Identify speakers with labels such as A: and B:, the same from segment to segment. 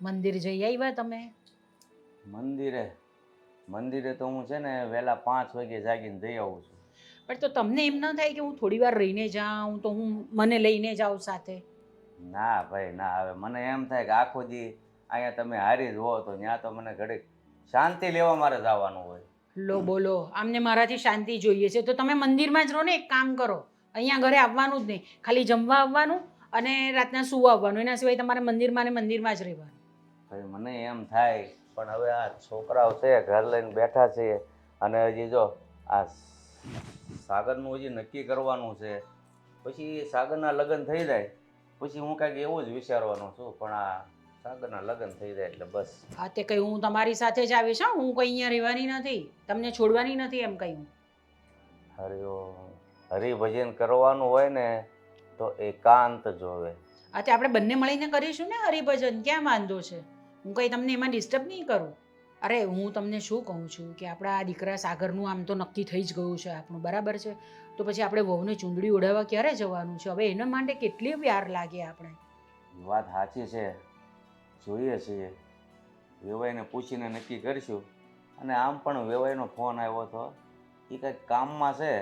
A: મંદિર જઈ આવ્યા તમે?
B: મંદિરે તો હું છે ને વહેલા 5 વાગે જાગીને જઈ આવું છું.
A: પણ તો તમને એમ ન થાય કે હું થોડી વાર રહીને જાઉં તો હું મને લઈને જાઉં સાથે?
B: ના ભાઈ ના, હવે મને એમ થાય કે આખો દી અહીંયા તમે હારી જ હો તો ત્યાં તો મને ઘડીક શાંતિ લેવા મારે જવાનું હોય.
A: લો બોલો, આમને મારાથી શાંતિ જોઈએ છે તો તમે મંદિરમાં જ રહો ને. એક કામ કરો, અહીંયા ઘરે આવવાનું જ નહીં, ખાલી જમવા આવવાનું અને રાતના સૂવા આવવાનું. એના સિવાય તમારે મંદિરમાં ને મંદિરમાં જ રહેવાનું.
B: ભાઈ મને એમ થાય, પણ હવે આ છોકરાઓ છે ઘર લઈને બેઠા છે અને હજી જો આ સાગરનું હજી નક્કી કરવાનું છે. પછી સાગરના લગ્ન થઈ જાય પછી હું કાંઈક એવું જ વિચારવાનો છું, પણ આ સાગરના લગ્ન થઈ જાય એટલે બસ.
A: હા તે કંઈ હું તમારી સાથે જ આવીશ. હા, હું કંઈ અહીંયા રહેવાની નથી, તમને છોડવાની નથી એમ કંઈ હું.
B: હરિભજન કરવાનું હોય ને તો એકાંત જોવે.
A: હા તે આપણે બંને મળીને કરીશું ને હરિભજન, ક્યાં વાંધો છે? હું કંઈ તમને એમાં ડિસ્ટર્બ નહીં કરું. અરે હું તમને શું કહું છું કે આપણા દીકરા સાગરનું આમ તો નક્કી થઈ જ ગયું છે આપણું, બરાબર છે? તો પછી આપણે વહુને ચૂંદડી ઉડાવવા ક્યારે જવાનું છે? હવે એના માટે કેટલી વાર લાગે આપણે.
B: વાત સાચી છે, જોઈએ છીએ, વેવાઈને પૂછીને નક્કી કરીશું. અને આમ પણ વેવાઈનો ફોન આવ્યો હતો, એ કંઈક કામમાં છે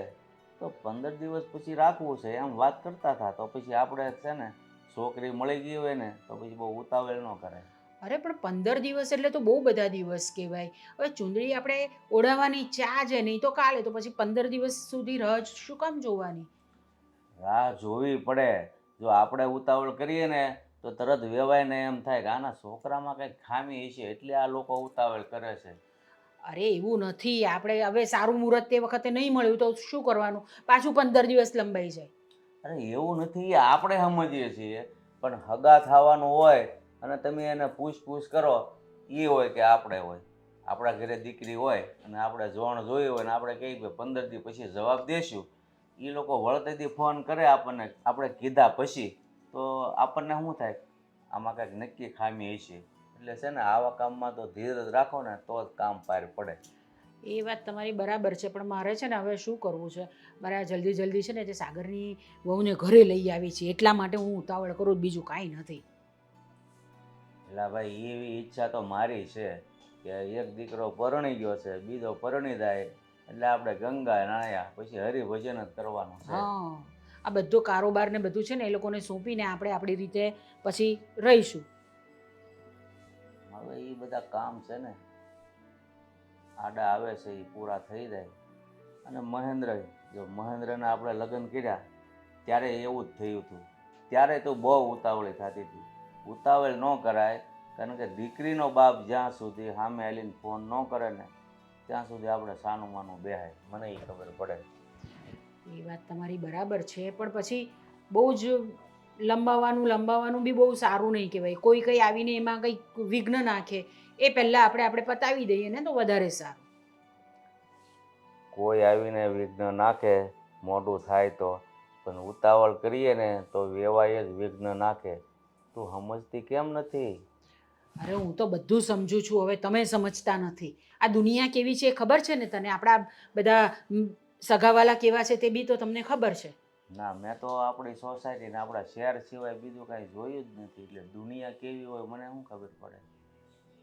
B: તો 15 દિવસ પછી રાખવું છે એમ વાત કરતા હતા. તો પછી આપણે છે ને છોકરી મળી ગઈ હોય ને તો પછી બહુ ઉતાવળ ન કરાય.
A: અરે પણ 15 દિવસ એટલે તો બહુ બધા દિવસ કહેવાય. હવે ચૂંદડી આપણે ઓઢાવવાની ચા છે, નહીં તો કાલે, તો પછી 15 દિવસ સુધી રાહ શું કામ જોવાની?
B: રાહ જોવી પડે. જો આપણે ઉતાવળ કરીએ ને તો તરત વેવાઈને એમ થાય કે આના છોકરામાં કંઈક ખામી હશે એટલે આ લોકો ઉતાવળ કરે છે.
A: અરે એવું નથી, આપણે હવે સારું મુહૂર્ત તે વખતે નહીં મળ્યું તો શું કરવાનું? પાછું 15 દિવસ લંબાઈ જાય.
B: અરે એવું નથી, એ આપણે સમજીએ છીએ, પણ હગા થવાનું હોય અને તમે એને પૂછ કરો, એ હોય કે આપણે હોય, આપણા ઘરે દીકરી હોય અને આપણે જોણ જોઈ હોય ને આપણે કહીએ કે 15 દી પછી જવાબ દેશું, એ લોકો વળતેથી ફોન કરે આપણને આપણે કીધા પછી, તો આપણને શું થાય આમાં કંઈક નક્કી ખામી હશે. એટલે છે ને આવા કામમાં તો ધીરજ રાખો ને તો જ કામ પાર પડે.
A: એ વાત તમારી બરાબર છે, પણ મારે છે ને હવે શું કરવું છે? મારે આ જલ્દી જલ્દી છે ને તે સાગરની વહુને ઘરે લઈ આવી છે, એટલા માટે હું ઉતાવળ કરું, બીજું કાંઈ નથી.
B: એટલે ભાઈ એવી ઈચ્છા તો મારી છે કે એક દીકરો પરણી ગયો છે, બીજો પરણી જાય એટલે આપણે ગંગા નાયા પછી હરિભજન જ કરવાનું છે.
A: હા, આ બધો કારોબાર ને બધું છે ને એ લોકોને સોંપીને આપણે આપણી રીતે પછી રહીશું.
B: હવે એ બધા કામ છે ને આડા આવે છે એ પૂરા થઈ જાય. અને મહેન્દ્રના આપણે લગ્ન કર્યા ત્યારે એવું જ થયું હતું. ત્યારે તો બહુ ઉતાવળી થતી હતી. ઉતાવળ ન કરાય, કારણ કે દીકરીનો બાપ જ્યાં સુધી સામે આવીને ફોન ન કરે ને ત્યાં સુધી આપણે સાનું માનું બેહાય, મને એ ખબર પડે.
A: એ વાત તમારી બરાબર છે, પણ પછી બહુ જ લંબાવવાનું બી બહુ સારું નહીં કહેવાય. કોઈ કંઈ આવીને એમાં કંઈક વિઘ્ન નાખે એ પહેલાં આપણે પતાવી દઈએ ને તો વધારે સારું.
B: કોઈ આવીને વિઘ્ન નાખે મોડું થાય તો, પણ ઉતાવળ કરીએ ને તો વેવાય જ વિઘ્ન નાખે. તું સમજતી કેમ નથી?
A: અરે હું તો બધું સમજુ છું, હવે તમે સમજતા નથી. આ દુનિયા કેવી છે એ ખબર છે ને તને? આપણા બધા સગાવાલા કેવા છે તે બી તો તમને ખબર છે.
B: ના, મેં તો આપણી સોસાયટી ને આપણા શહેર સિવાય બીજું કાંઈ જોયું જ નથી, એટલે દુનિયા કેવી હોય મને શું ખબર પડે?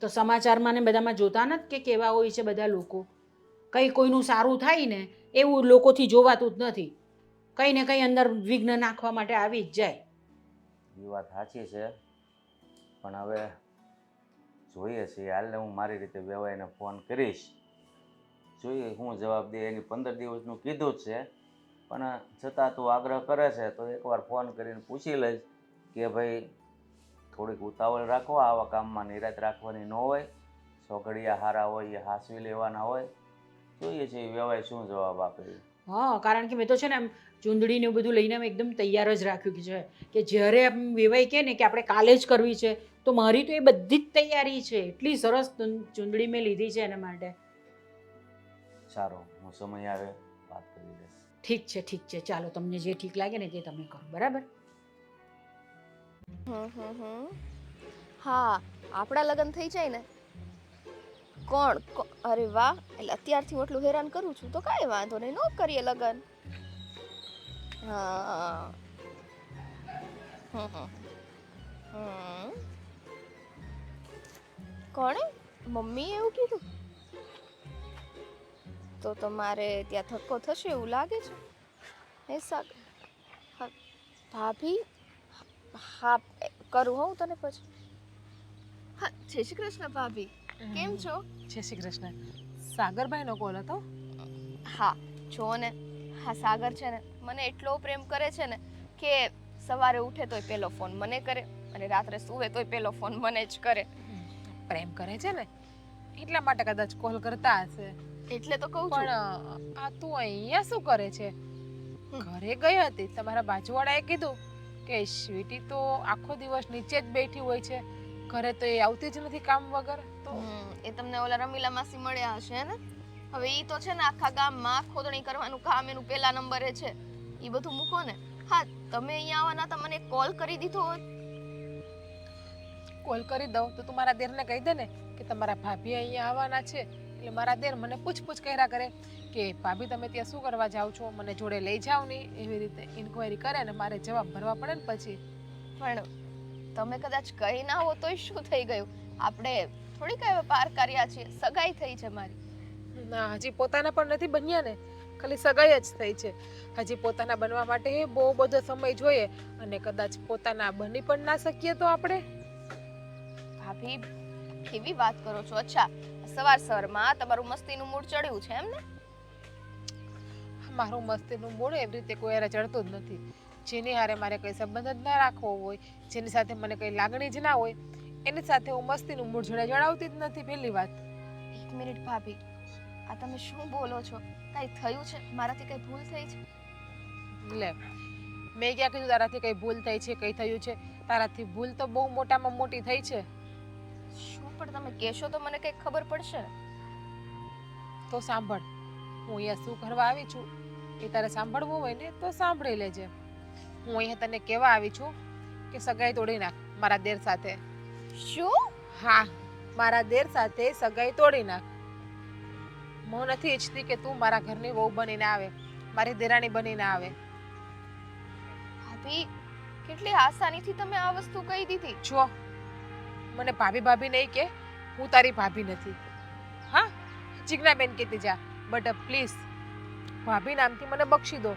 A: તો સમાચારમાં ને બધામાં જોતા નથી કે કેવા હોય છે બધા લોકો? કંઈ કોઈનું સારું થાય ને એવું લોકોથી જોવાતું જ નથી. કંઈ ને કંઈ અંદર વિઘ્ન નાખવા માટે આવી જ જાય.
B: એ વાત સાચી છે, પણ હવે જોઈએ છીએ. હાલને હું મારી રીતે વેવાઈને ફોન કરીશ, જોઈએ શું જવાબ દે. એની 15 દિવસનું કીધું જ છે, પણ છતાં તું આગ્રહ કરે છે તો એકવાર ફોન કરીને પૂછી લઈશ કે ભાઈ થોડીક ઉતાવળ રાખો, આવા કામમાં નિરાત રાખવાની ન હોય, સોઘડિયા હારા હોય એ હાંસવી લેવાના હોય. જોઈએ છે વેવાય શું જવાબ આપે.
A: હા, કારણ કે મેં તો છે ને આમ ચૂંદડીને એવું બધું લઈને એકદમ તૈયાર જ રાખ્યું છે કે જ્યારે આમ વેવાઈ કહે ને કે આપણે કાલે જ કરવી છે તો મારી તો એ બધી જ તૈયારી છે. એટલી સરસ ચૂંદડી મેં લીધી છે એના માટે.
B: સારું, હું સમય આવે વાત કરી લઈશ.
A: ઠીક છે, ચાલો, તમને જે ઠીક લાગે ને તે તમે કરો, બરાબર?
C: હા, આપણા લગ્ન થઈ જાય ને કોણ અરે વાહ, એટલે અત્યારથી હું એટલું હેરાન કરું છું તો કાંઈ વાંધો નહીં, ન કરીએ લગ્ન. હા. હમ કોણે? મમ્મીએ એવું કીધું? તો તમારે ત્યાં ધક્કો થશે એવું લાગે છે. હે સાગર? હા, ભાભી? હા, કરું હું તને પછી. હા, જય શ્રી કૃષ્ણ ભાભી. કેમ છો?
D: જય શ્રી કૃષ્ણ. સાગરભાઈનો કોલ હતો?
C: હા, જો ને, હા સાગર છે ને મને એટલો પ્રેમ કરે છે ને કે સવારે ઉઠે તોય પેલો ફોન મને કરે અને રાત્રે સૂવે તોય પેલો ફોન મને જ કરે.
D: પ્રેમ કરે છે ને એટલા માટે કદાચ કોલ કરતા હશે.
C: એટલે તો કહું
D: પણ
C: છું.
D: આ તું અહીંયા શું કરે છે? ઘરે ગઈ હતી, તમારા બાજુવાળાએ કીધું કે સ્વીટી તો આખો દિવસ નીચે જ બેઠી હોય છે, ઘરે તો એ આવતી જ નથી કામ વગર. તો
C: એ તમને ઓલા રમીલા માસી મળ્યા હશે ને? હવે ઈ તો છે ને આખા ગામમાં ખોદણી કરવાનું કામ એનું પહેલા નંબરે છે. ઈ બધું મૂકો ને. હા, તમે અહીંયા આવવાના હતા, મને કોલ કરી દીધો હોત.
D: કોલ કરી દઉં તો તું મારા દેરને કહી દે ને કે તમારા ભાભી અહીંયા આવવાના છે. એટલે મારા દેર મને પૂછપૂછ કર્યા કરે કે ભાભી તમે ત્યાં શું કરવા જાઓ છો, મને જોડે લઈ જાઓ ને. એવી રીતે ઇન્ક્વાયરી કરે ને મારે જવાબ ભરવા પડે ને પછી.
C: પણ તમે કદાચ કહી ના હો તોય શું થઈ ગયું? આપણે થોડી કઈ પાર કર્યા છીએ, સગાઈ થઈ છે મારી.
D: ના, હજી પોતાના પણ નથી બન્યા ને, ખાલી સગાઈ જ થઈ છે. હજી પોતાના બનવા માટે બહુ બધો સમય જોઈએ અને કદાચ પોતાના બની પણ ના શકીએ તો આપણે.
C: ભાભી કેવી વાત કરો છો? અચ્છા, સવારમાં તમારું મસ્તીનું મૂડ ચડ્યું છે એમ ને?
D: મારું મસ્તીનું મૂડ એવી રીતે કોઈ હારે ચડતું જ નથી. જેની હારે મારે કંઈ સંબંધ જ ના રાખવો હોય, જેની સાથે મને કંઈ લાગણી જ ના હોય, એની સાથે હું મસ્તીનું મૂડ જોડે જણાવતી જ નથી. પહેલી વાત.
C: એક મિનિટ ભાભી, આ તમે શું બોલો છો? કઈ થયું છે? મારાથી કઈ ભૂલ થઈ છે?
D: લે, મેં ક્યાં કીધું તારાથી કઈ ભૂલ થઈ છે, કઈ થયું છે? તારાથી ભૂલ તો બહુ મોટામાં મોટી થઈ છે.
C: શું? પણ તમે કહેશો તો મને કઈ ખબર પડશે ને.
D: તો સાંભળ, હું અહીંયા શું કરવા આવી છું એ તારે સાંભળવું હોય ને તો સાંભળી લેજે. હું અહીંયા તને કહેવા આવી છું કે સગાઈ તોડી નાખ મારા દેર સાથે.
C: શું?
D: હા, મારા દેર સાથે સગાઈ તોડી નાખ. હું નથી ઈચ્છતી કે તું મારા ઘરની વહુ બનીને આવે, મારી દેરાણી બનીને આવે.
C: ભાભી, કેટલી આસાનીથી તમે આ વસ્તુ કહી દીધી.
D: જો, મને ભાભી ભાભી નહીં કે, હું તારી ભાભી નથી. હા, ચિકનાબેન કહેતી જા, બટ પ્લીઝ ભાભી નામથી મને બક્ષી દો,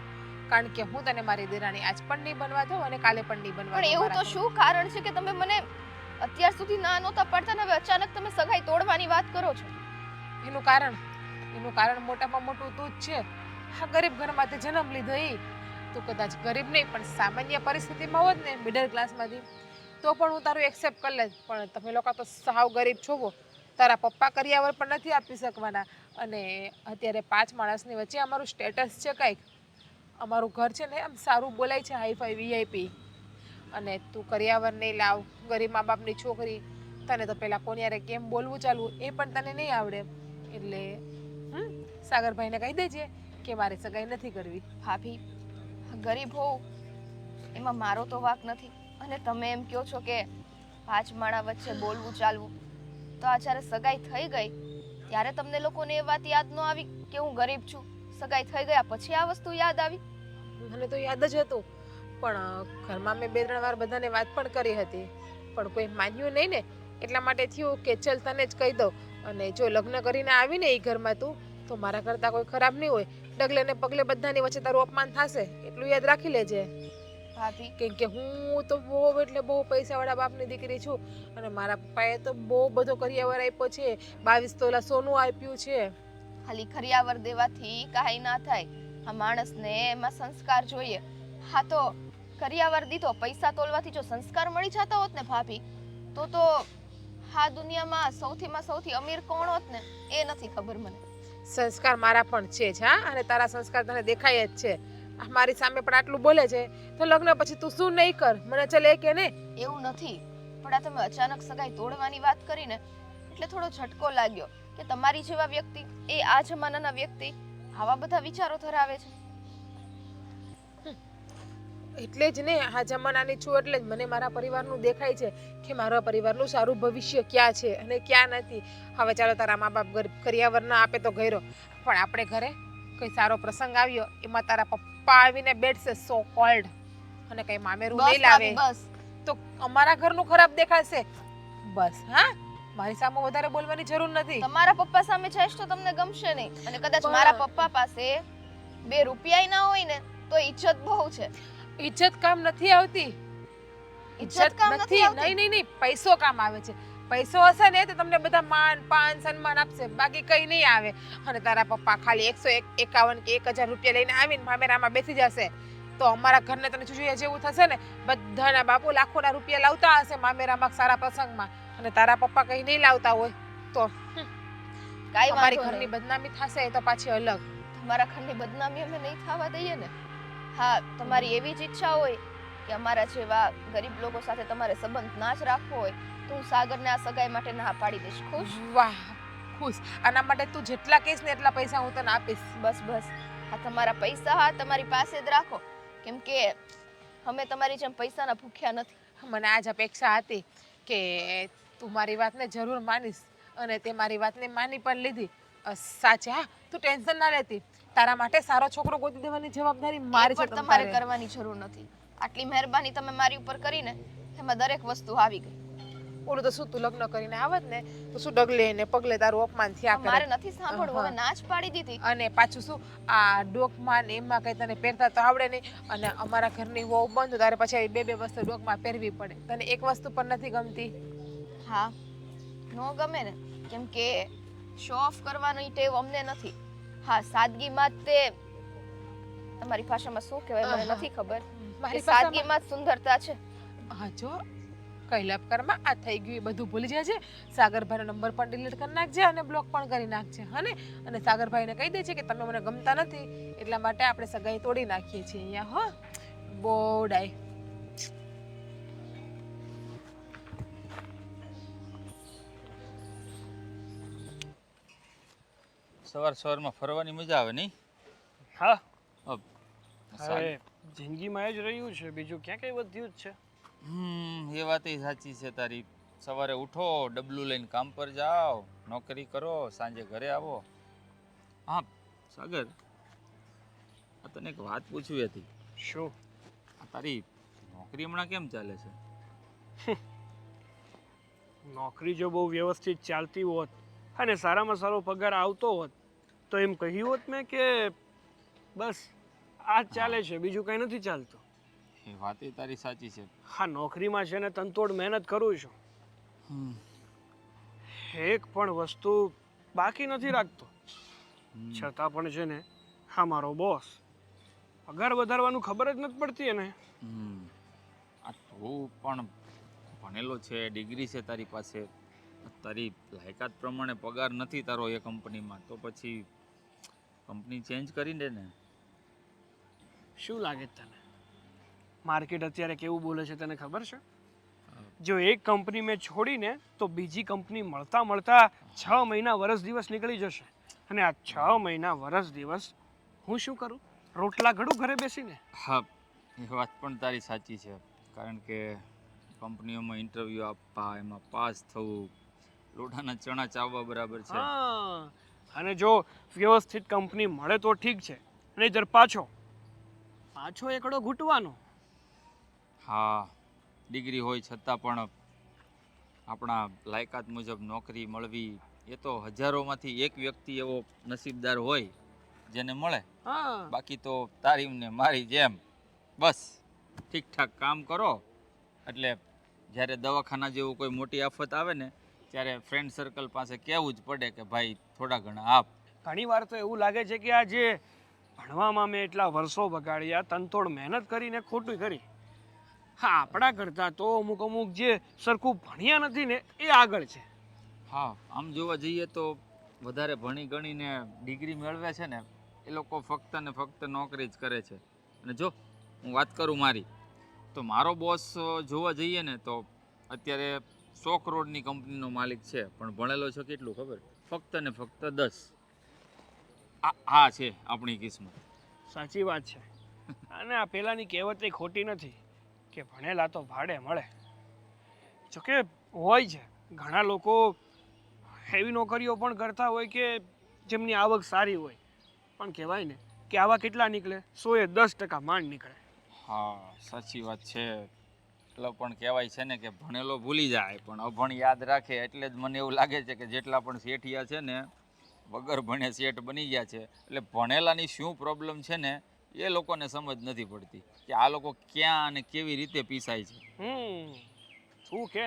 D: કારણ કે હું તને મારી દેરાણી આજ પણ નહીં બનવા દઉં અને કાલે પણ નહીં બનવા
C: પણ
D: દઉં.
C: એવું તો શું કારણ છે કે તમે મને અત્યાર સુધી ના નહોતા પડતા ને હવે અચાનક તમે સગાઈ તોડવાની વાત કરો છો?
D: એનું કારણ મોટામાં મોટું તું જ છે. હા, ગરીબ ઘરમાંથી જન્મ લીધો એ. તું કદાચ ગરીબ નહીં પણ સામાન્ય પરિસ્થિતિમાં હોત ને, મિડલ ક્લાસમાંથી, તો પણ હું તારું એક્સેપ્ટ કરી લેત. પણ તમે લોકો તો સાવ ગરીબ છો. તારા પપ્પા કરિયાવર પણ નથી આપી શકવાના અને અત્યારે 5 માણસની વચ્ચે અમારું સ્ટેટસ છે કંઈક. અમારું ઘર છે ને આમ સારું બોલાય છે, હાઈફાઈ વીઆઈપી. અને તું કરિયાવર નહીં લાવ, ગરીબ મા બાપની છોકરી, તને તો પેલા કોની યારે કેમ બોલવું ચાલવું એ પણ તને નહીં આવડે. એટલે સાગરભાઈને કહી દેજે કે મારે સગાઈ નથી કરવી.
C: ભાભી, ગરીબ હોવ એમાં મારો તો વાંક નથી. અને તમે એમ કહો છો કે 5 માણા વચ્ચે બોલવું ચાલવું, તો આ જ્યારે સગાઈ થઈ ગઈ ત્યારે તમને લોકોને એ વાત યાદ ન આવી કે હું ગરીબ છું? સગાઈ થઈ ગયા પછી આ વસ્તુ યાદ આવી?
D: મને તો યાદ જ હતું, પણ ઘરમાં મેં 2-3 વાર બધાને વાત પણ કરી હતી, પણ કોઈ માન્યું નહીં ને, એટલા માટે થયું કે ચલ તને જ કહી દઉં. અને જો લગ્ન કરીને આવીને એ ઘરમાં તું, તો મારા કરતાં કોઈ ખરાબ નહીં હોય. ડગલે ને પગલે બધાની વચ્ચે તારું અપમાન થશે, એટલું યાદ રાખી લેજે.
C: ભાભી,
D: કેમ કે હું તો બહુ એટલે બહુ પૈસાવાળા બાપની દીકરી છું અને મારા પપ્પાએ તો બહુ બધો કરિયાવર આપ્યો છે. 22 તોલા સોનું આપ્યું છે.
C: ખાલી ખરિયાવર દેવાથી કાંઈ ના થાય. આ માણસને એમાં સંસ્કાર જોઈએ. હા, તો કરિયાવર દીધો, પૈસા તોલવાથી જો સંસ્કાર મળી જતા હોત ને ભાભી, તો હા દુનિયામાં સૌથી અમીર કોણ હોત ને એ નથી ખબર મને.
D: સંસ્કાર મારા પણ છે જ. હા, અને તારા સંસ્કાર તને દેખાય જ છે. આ મારી સામે પણ આટલું બોલે છે તો લગ્ન પછી તું શું નહીં કર, મને ચલે કે ને?
C: એવું નથી, પણ આ તમે અચાનક સગાઈ તોડવાની વાત કરીને એટલે થોડો ઝટકો લાગ્યો કે તમારી જેવા વ્યક્તિ, એ આ જમાનાના વ્યક્તિ આવા બધા વિચારો ધરાવે છે.
D: એટલે જ ને આ જમાનાની છું, એટલે જ મને મારા પરિવારનું દેખાય છે કે મારા પરિવારનું સારું ભવિષ્ય ક્યાં છે અને ક્યાં નથી. હવે ચાલો તારા મા બાપ કરિયાવર ના આપે તો ગયરો, પણ આપણે ઘરે કઈ સારો પ્રસંગ આવ્યો એમાં તારા પપ્પા આવીને બેઠશે સો કોલ્ડ અને કઈ મામેરું નહીં લાવે
C: બસ
D: તો અમારા ઘરનું ખરાબ દેખાશે. બસ. હા, મારી સામે વધારે બોલવાની જરૂર નથી.
C: તમારા પપ્પા સામે જઈશ તો તમને ગમશે નહીં, અને કદાચ મારા પપ્પા પાસે 2 રૂપિયાય ના હોય ને તો ઇજ્જત બહુ છે.
D: ઇજ્જત કામ નથી આવતી.
C: ઇજ્જત કામ નથી આવતી.
D: નહીં, પૈસો કામ આવે છે. પૈસો હશે ને તો તમને બધા માન પાન સન્માન આપશે, બાકી કઈ નહીં આવે. અને તારા પપ્પા ખાલી 151 કે 1000 રૂપિયા લઈને આવીને મામેરામાં બેસી જશે તો અમારા ઘરને તને જોઈએ જેવું થશે ને. બધાના બાપુ લાખોના રૂપિયા લાવતા હશે મામેરામાં સારા પ્રસંગમાં, અને તારા પપ્પા કઈ નહીં લાવતા હોય તો
C: કાઈ
D: અમારી
C: વાંધો
D: ઘરની
C: નહીં.
D: બદનામી થશે એ તો પાછી અલગ.
C: તમારા ઘરની બદનામી અમે નહીં થવા દઈએ ને. હા, તમારી એવી જ ઈચ્છા હોય કે અમારા જેવા ગરીબ લોકો સાથે તમારે સંબંધ ના જ રાખવો હોય તો હું સાગરને આ સગાઈ માટે ના પાડી દઈશ. ખુશ?
D: વાહ, ખુશ. આના માટે તું જેટલા કહીશ ને એટલા પૈસા હું તને આપીશ.
C: બસ બસ, આ તમારા પૈસા હા તમારી પાસે જ રાખો, કેમ કે અમે તમારી જેમ પૈસાના ભૂખ્યા નથી.
D: મને આજ અપેક્ષા હતી કે તું મારી વાતને જરૂર માનીશ, અને તે મારી વાતને માની પણ લીધી. સાચે હા, તું ટેન્શન ના લેતી. તારા માટે સારો છોકરો ગોતી દેવાની જવાબદારી મારી છે.
C: પણ તમારે કરવાની જરૂર નથી. આટલી મહેરબાની તમે મારી ઉપર કરીને એમાં દરેક વસ્તુ આવી ગઈ.
D: ઓલું તો શું તું લગ્ન કરીને આવત ને તો શું ડગલે ને પગલે તારું અપમાન થયા કરે.
C: મારે નથી સાંભળવું, હવે ના જ પાડી દીધી.
D: અને પાછું શું આ ડોકમાં ને એમાં કઈ તને પહેરતા તો આવડે નહીં, અને અમારા ઘરની વહુ બંધ તારે પછી બે વસ્તુ ડોકમાં પહેરવી પડે. તને એક વસ્તુ પણ નથી ગમતી?
C: હા, નો ગમે ને, કેમ કે શો ઓફ કરવાની ટેવ અમને નથી. હા, સાદગીમાં તે તમારી ભાષામાં શું કહેવાય મને નથી ખબર.
D: મારી
C: સાદગીમાં જ સુંદરતા છે.
D: હા જો કૈલાપ કરમાં આ થઈ ગયું એ બધું ભૂલી જજે. સાગરભાઈનો નંબર પણ ડિલીટ કરી નાખજે અને બ્લોક પણ કરી નાખજે. હને? અને સાગરભાઈને કહી દેજે કે તમે મને ગમતા નથી, એટલા માટે આપણે સગાઈ તોડી નાખીએ છીએ અહીંયા. હો બોડાય.
E: સવારમાં ફરવાની મજા આવે નહીં?
F: હા,
E: અબ,
F: હવે જિંદગીમાં એ જ રહ્યું છે, બીજું ક્યાં કઈ વધ્યું જ છે.
E: એ વાત સાચી છે તારી. સવારે ઉઠો, ડબલું લઈને કામ પર જાઓ, નોકરી કરો, સાંજે ઘરે આવો. હા સાગર, આ તને એક વાત પૂછવી હતી.
F: શું?
E: આ તારી નોકરી હમણાં કેમ ચાલે છે?
F: નોકરી જો બહુ વ્યવસ્થિત ચાલતી હોત અને સારામાં સારો પગાર આવતો હોત તો એમ કહ્યું હોત મેં કે બસ આ જ ચાલે છે, બીજું કંઈ નથી ચાલતું.
E: એ વાત તારી સાચી છે.
F: હા, નોકરીમાં છે ને તનતોડ મહેનત કરું છું, એક પણ વસ્તુ બાકી નથી રાખતો. છતાં પણ છે ને હા મારો બોસ પગાર વધારવાનું ખબર જ નથી પડતી એને.
E: આ તું પણ ભણેલો છે, ડિગ્રી છે તારી પાસે, તારી લાયકાત પ્રમાણે પગાર નથી તારો એ કંપનીમાં, તો પછી કંપની ચેન્જ કરી દે ને.
F: શું લાગે તને માર્કેટ અત્યારે કેવું બોલે છે તને ખબર છે? જો એક કંપની મેં છોડીને તો બીજી કંપની મળતા મળતા 6 મહિના વરસ દિવસ નીકળી જશે, અને આ 6 મહિના વરસ દિવસ હું શું કરું? રોટલા ઘડું ઘરે બેસીને.
E: હા, એ વાત પણ તારી સાચી છે, કારણ કે કંપનીઓમાં ઇન્ટરવ્યૂ આપવા, એમાં પાસ થવું, લોઢાના ચણા ચાવવા બરાબર છે.
F: હા, અને જો વ્યવસ્થિત કંપની મળે તો ઠીક છે, નહીંતર પાછો એકડો ઘૂંટવાનો.
E: હા, ડિગ્રી હોય છતાં પણ આપણા લાયકાત મુજબ નોકરી મળવી એ તો હજારોમાંથી એક વ્યક્તિ એવો નસીબદાર હોય જેને મળે.
F: હા,
E: બાકી તો તારી ને મારી જેમ બસ ઠીકઠાક કામ કરો, એટલે જ્યારે દવાખાના જેવું કોઈ મોટી આફત આવે ને ત્યારે ફ્રેન્ડ સર્કલ પાસે કહેવું જ પડે કે ભાઈ થોડા ઘણા આપ.
F: ઘણી વાર તો એવું લાગે છે કે આ જે ભણવામાં મેં એટલા વર્ષો બગાડ્યા, તનતોડ મહેનત કરીને ખોટું કરી. હા, આપણા કરતાં તો અમુક જે સરખું ભણ્યા નથી ને એ આગળ છે.
E: હા, આમ જોવા જઈએ તો વધારે ભણી ગણીને ડિગ્રી મેળવે છે ને એ લોકો ફક્ત ને ફક્ત નોકરી જ કરે છે. અને જો હું વાત કરું મારી, તો મારો બોસ જોવા જઈએ ને તો અત્યારે 100 કરોડની કંપનીનો માલિક છે, પણ ભણેલો છે કેટલું ખબર? ફક્ત ને ફક્ત 10. આ છે આપણી કિસ્મત.
F: સાચી વાત છે. અને આ પહેલાંની કહેવત એ ખોટી નથી કે ભણેલા તો ભાડે મળે. જોકે હોય છે ઘણા લોકો એવી નોકરીઓ પણ કરતા હોય કે જેમની આવક સારી હોય, પણ કહેવાય ને કે આવા કેટલા નીકળે? 100 એ 10% માંડ નીકળે.
E: હા, સાચી વાત છે. એટલે પણ કહેવાય છે ને કે ભણેલો ભૂલી જાય પણ અભણ યાદ રાખે. એટલે જ મને એવું લાગે છે કે જેટલા પણ શેઠિયા છે ને વગર ભણે શેઠ બની ગયા છે. એટલે ભણેલાની શું પ્રોબ્લેમ છે ને એ લોકોને સમજ નથી પડતી કે આ લોકો ક્યાં અને કેવી રીતે પીસાય છે.
F: તું કે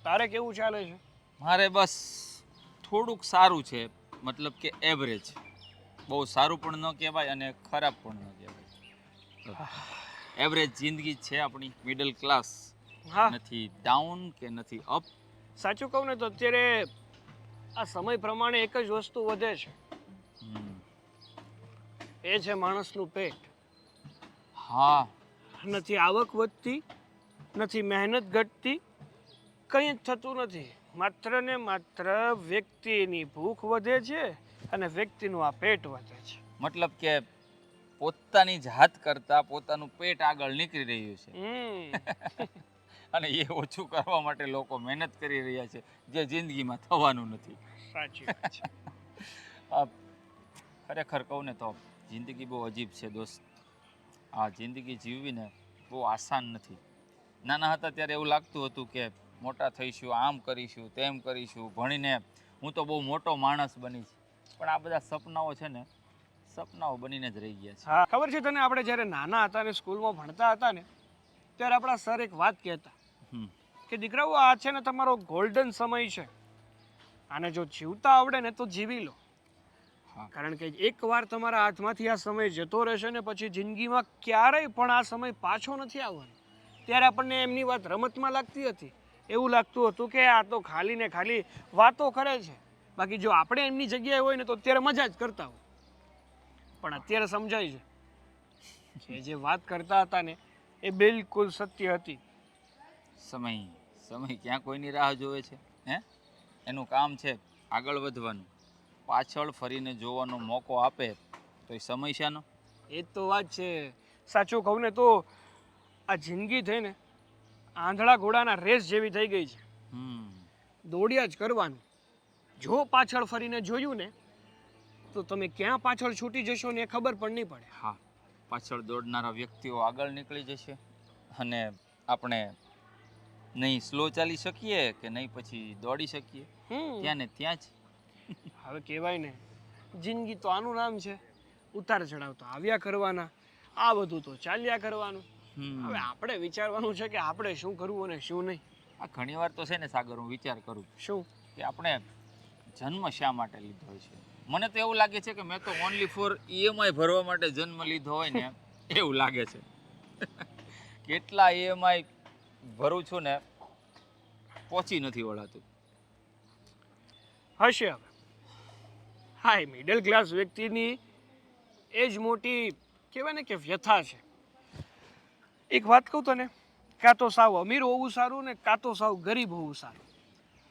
F: તારે કેવું ચાલે છે?
E: મારે બસ થોડુંક સારું છે, મતલબ કે એવરેજ. બહુ સારું પણ ન કહેવાય અને ખરાબ પણ ન કહેવાય. એવરેજ જિંદગી જ છે આપણી, મિડલ ક્લાસ.
F: હા,
E: નથી ડાઉન કે નથી અપ.
F: સાચું કહું ને તો અત્યારે આ સમય પ્રમાણે એક જ વસ્તુ વધે છે, એ છે માણસનું પેટ.
E: હા,
F: નથી આવક વધતી, નથી મહેનત ઘટતી, કંઈ જ થતું નથી. માત્ર ને માત્ર વ્યક્તિની ભૂખ વધે છે અને વ્યક્તિનું આ પેટ વધે છે.
E: મતલબ કે પોતાની જાત કરતાં પોતાનું પેટ આગળ નીકળી રહ્યું છે. અને એ ઓછું કરવા માટે લોકો મહેનત કરી રહ્યા છે, જે જિંદગીમાં થવાનું નથી.
F: સાચી વાત છે.
E: ખરેખર કહું ને તો જિંદગી બહુ અજીબ છે દોસ્ત. આ જિંદગી જીવવીને બહુ આસાન નથી. નાના હતા ત્યારે એવું લાગતું હતું કે મોટા થઈશું, આમ કરીશું, તેમ કરીશું, ભણીને હું તો બહુ મોટો માણસ બનીશ. પણ આ બધા સપનાઓ છે ને સપનાઓ બનીને જ રહી ગયા છે.
F: હા, ખબર છે તને, આપણે જ્યારે નાના હતા ને સ્કૂલમાં ભણતા હતા ને ત્યારે આપણા સર એક વાત કહેતા કે દીકરાઓ, આ છે ને તમારો ગોલ્ડન સમય છે, આને જો જીવતા આવડે ને તો જીવી લો. કારણ કે એકવાર તમારા હાથમાંથી આ સમય જતો રહેશે ને પછી જિંદગીમાં ક્યારેય પણ આ સમય પાછો નથી આવવાનો. ત્યારે આપણને એમની વાત રમતમાં લાગતી હતી, એવું લાગતું હતું કે આ તો ખાલી ને ખાલી વાતો કરે છે. બાકી જો આપણે એમની જગ્યાએ હોય ને તો અત્યારે મજા જ કરતા હોય. પણ અત્યારે સમજાય છે કે જે વાત કરતા હતા ને એ બિલકુલ સત્ય હતી.
E: સમય ક્યાં કોઈની રાહ જોવે છે? હે, એનું કામ છે આગળ વધવાનું. પાછળ ફરીને જોવાનો મોકો આપે તો એ સમય શાનો?
F: એ જ તો વાત છે. સાચું કહું ને તો આ જિંદગી થઈ ને આંધળા ઘોડાના રેસ જેવી થઈ ગઈ છે. દોડ્યા જ કરવાનું. જો પાછળ ફરીને જોયું ને તો તમે ક્યાં પાછળ છૂટી જશો ને એ ખબર પણ નહીં પડે.
E: હા, પાછળ દોડનારા વ્યક્તિઓ આગળ નીકળી જશે અને આપણે નહીં સ્લો ચાલી શકીએ કે નહીં પછી દોડી શકીએ. ત્યાં ને ત્યાં જ.
F: હવે કહેવાય ને, જિંદગી તો આનું નામ છે, ઉતાર ચઢાવ તો આવ્યા કરવાના, આ બધું તો ચાલ્યા કરવાનું. હવે આપણે વિચારવાનું છે કે આપણે શું કરવું અને શું નહીં.
E: આ ઘણીવાર તો છે ને સાગર, હું વિચાર કરું
F: શું
E: કે આપણે જન્મ શા માટે લીધો છે. મને તો એવું લાગે છે કે મેં તો ઓનલી ફોર EMI ભરવા માટે જન્મ લીધો હોય ને એવું લાગે છે. કેટલા EMI ભરું છું ને પહોંચી નથી વળાતું.
F: હશે હવે. હા, એ મિડલ ક્લાસ વ્યક્તિની એ જ મોટી કહેવાય ને કે વ્યથા છે. એક વાત કહું તને, કાં તો સાવ અમીર હોવું સારું ને કાં તો સાવ ગરીબ હોવું સારું.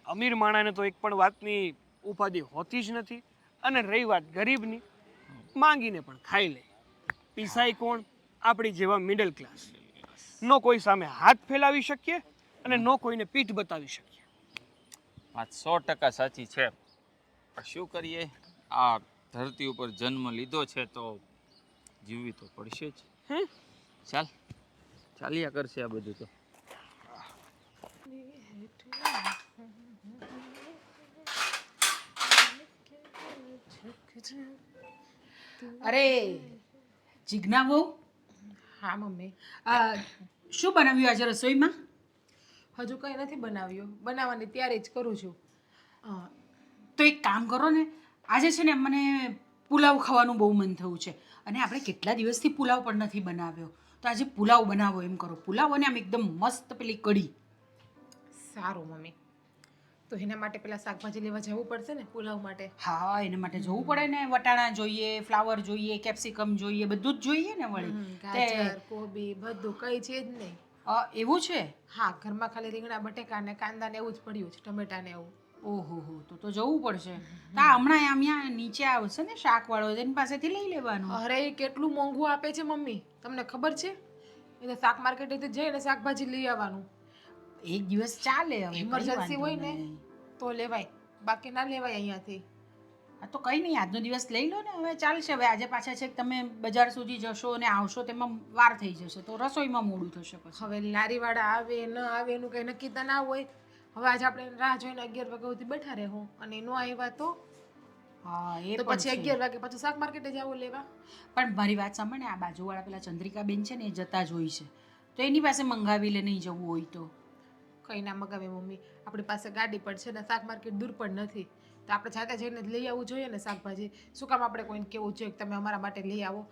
F: અમીર માણસને તો એક પણ વાતની ઉપાધિ હોતી જ નથી, અને રહી વાત ગરીબની, માંગીને પણ ખાઈ લે. પીસાય કોણ? આપણી જેવા મિડલ ક્લાસ. નો કોઈ સામે હાથ ફેલાવી શકીએ અને નો કોઈને પીઠ બતાવી શકીએ.
E: વાત 100% સાચી છે. પણ શું કરીએ, આ ધરતી ઉપર જન્મ લીધો છે તો જીવવી તો પડશે જ. ચાલ્યા કરશે આ બધું તો.
A: અરે જીજ્ઞા બહુ,
D: હા મમ્મી.
A: શું બનાવ્યું આજે રસોઈમાં?
D: હજુ કંઈ નથી બનાવ્યું, બનાવવાની તૈયારી જ કરું છું.
A: તો એક કામ કરો ને, આજે છે ને મને પુલાવ ખાવાનું બહુ મન થયું છે અને આપણે કેટલા દિવસથી પુલાવ પણ નથી બનાવ્યો. તો આજે પુલાવ બનાવો એમ કરો. પુલાવ અને આમ એકદમ મસ્ત પેલી કઢી.
D: સારું મમ્મી. તો એના માટે પેલા શાકભાજી લેવા જવું પડશે ને પુલાવ માટે?
A: હા, એના માટે જવું પડે ને. વટાણા જોઈએ, ફ્લાવર જોઈએ, કેપ્સિકમ જોઈએ, બધું જ જોઈએ ને વળી.
D: ગાજર, કોબી બધું કંઈ છે જ નહીં.
A: એવું છે?
D: હા, ઘરમાં ખાલી રીંગણા બટેકા ને કાંદા ને એવું જ પડ્યું છે, ટમેટા ને એવું.
A: ઓહો તો જવું પડશે. હા, હમણાં અહીંયા નીચે આવશે ને શાકવાળો, એની પાસેથી લઈ લેવાનું.
D: અરે એ કેટલું મોંઘું આપે છે મમ્મી, તમને ખબર છે? એ શાક માર્કેટેથી જઈને શાકભાજી લઈ આવવાનું.
A: એક દિવસ ચાલે. હવે
D: ઇમરજન્સી હોય ને તો લેવાય, બાકી ના લેવાય અહીંયાથી.
A: હા તો કંઈ નહીં, આજનો દિવસ લઈ લો ને, હવે ચાલશે. હવે આજે પાછા છે તમે બજાર સુધી જશો અને આવશો તેમાં વાર થઈ જશે તો રસોઈમાં મોડું થશે પછી.
D: હવે લારીવાળા આવે ન આવે એનું કંઈ નક્કી તો ના હોય. હવે આજે આપણે રાહ જોઈને 11 વાગ્યા સુધી બેઠા રહેવું અને નો આવ્યા તો
A: હા એ
D: તો
A: પણ
D: પછી
A: છે.
D: 11 વાગે પાછું શાક માર્કેટે જવું લેવા.
A: પણ મારી વાત સાંભળ ને, આ બાજુવાળા પેલા ચંદ્રિકાબેન છે ને એ જતા જ હોય છે, તો એની પાસે મંગાવી લે નહીં જવું હોય તો.
D: કંઈ ના મગાવે મમ્મી, આપણી પાસે ગાડી પણ છે ને શાક માર્કેટ દૂર પણ નથી, તો આપણે જાતે જઈને જ લઈ આવવું જોઈએ ને શાકભાજી. શું કામ આપણે કોઈને કહેવું જોઈએ કે તમે અમારા માટે લઈ આવો?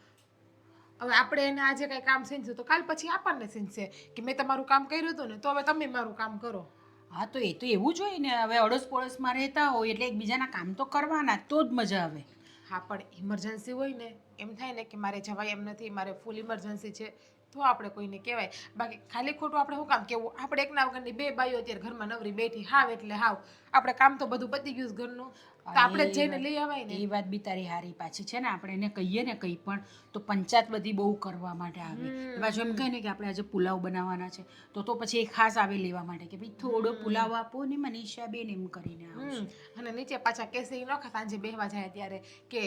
D: હવે આપણે એને આજે કંઈ કામ સીનશું તો કાલ પછી આપણને સીનશે કે મેં તમારું કામ કર્યું હતું ને, તો હવે તમે મારું કામ કરો.
A: હા તો એ તો એવું જ હોય ને, હવે અડોસ પડોશમાં રહેતા હોય એટલે એકબીજાના કામ તો કરવાના, તો જ મજા આવે.
D: હા પણ ઇમરજન્સી હોય ને, એમ થાય ને કે મારે જવાય એમ નથી, મારે ફૂલ ઇમરજન્સી છે, તો આપણે કોઈને કહેવાય. બાકી ખાલી ખોટું આપણે શું કામ કહેવું? આપણે એકના વગરની બે બાઈઓ અત્યારે ઘરમાં નવરી બેઠી, હાવ એટલે હાવ આપણે કામ તો બધું પતી ગયું છે ઘરનું, તો આપણે જ જઈને લઈ આવાય ને.
A: એ વાત બી તારી હારી. પાછી છે ને આપણે એને કહીએ ને કંઈ પણ તો પંચાયત બધી બહુ કરવા માટે આવે. પાછું એમ કહે ને કે આપણે આજે પુલાવ બનાવવાના છે તો પછી એ ખાસ આવે લેવા માટે કે ભાઈ થોડો પુલાવ આપો ને મનીષાબેન, એમ કરીને આવશે.
D: અને નીચે પાછા કેસે ઈ નખા સાંજે બેહવા જાય ત્યારે કે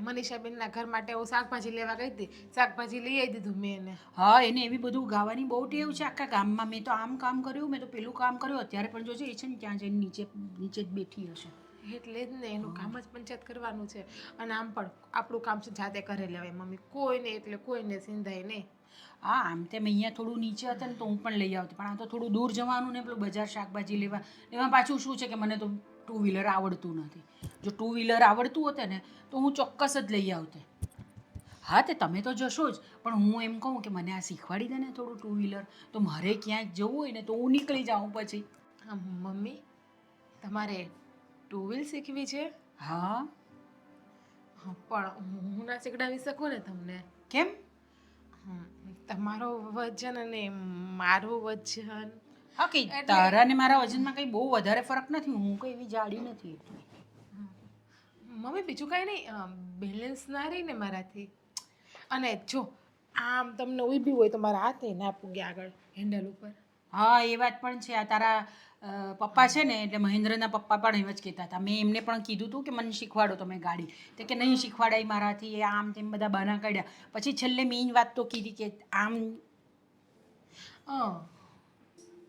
D: મનીષાબેનના ઘર માટે હું શાકભાજી લેવા ગઈ હતી, શાકભાજી લઈ આવી દીધું મેં એને.
A: હા એને એવી બધું ગાવાની બહુ ટેવ છે આખા ગામમાં. મેં તો આમ કામ કર્યું, મેં તો પેલું કામ કર્યું. અત્યારે પણ જોજે એ છે ને ત્યાં જઈને નીચે જ બેઠી હશે.
D: એટલે જ ને એનું કામ જ પંચાયત કરવાનું છે. અને આમ પણ આપણું કામ છે જાતે કરી લેવાય મમ્મી, કોઈને એટલે કોઈને સિંધાય નહીં.
A: હા આમ તેમ અહીંયા થોડું નીચે હતા ને તો હું પણ લઈ આવતી, પણ આ તો થોડું દૂર જવાનું ને પેલું બજાર શાકભાજી લેવા. એમાં પાછું શું છે કે મને તો 2 વ્હીલર આવડતું નથી. જો 2 વ્હીલર આવડતું હોતે ને તો હું ચોક્કસ જ લઈ આવતે. હા તે તમે તો જશો જ, પણ હું એમ કહું કે મને આ શીખવાડી દે ને થોડું 2 વ્હીલર, તો મારે ક્યાંક જવું હોય ને તો હું નીકળી જાઉં પછી.
D: મમ્મી તમારે 2 વ્હીલ શીખવી છે?
A: હા.
D: પણ હું ના શીખડાવી શકું ને તમને.
A: કેમ?
D: તમારો વજન અને મારું વજન.
A: હા કે તારા ને મારા વજનમાં કંઈ બહુ વધારે ફરક નથી, હું કંઈ એવી જાડી નથી એટલી.
D: મમ્મી બીજું કાંઈ નહીં, બેલેન્સ ના રહી ને મારાથી. અને જો આમ તમને ઊભી હોય તો મારા હાથે ના પૂગે આગળ હેન્ડલ ઉપર.
A: હા એ વાત પણ છે. આ તારા પપ્પા છે ને, એટલે મહેન્દ્રના પપ્પા પણ એમ જ કહેતા હતા. મેં એમને પણ કીધું હતું કે મને શીખવાડો તમે ગાડી, તો કે નહીં શીખવાડાય મારાથી, એ આમ તેમ બધા બહાના કાઢ્યા. પછી છેલ્લે મેઇન વાત તો કીધી કે આમ.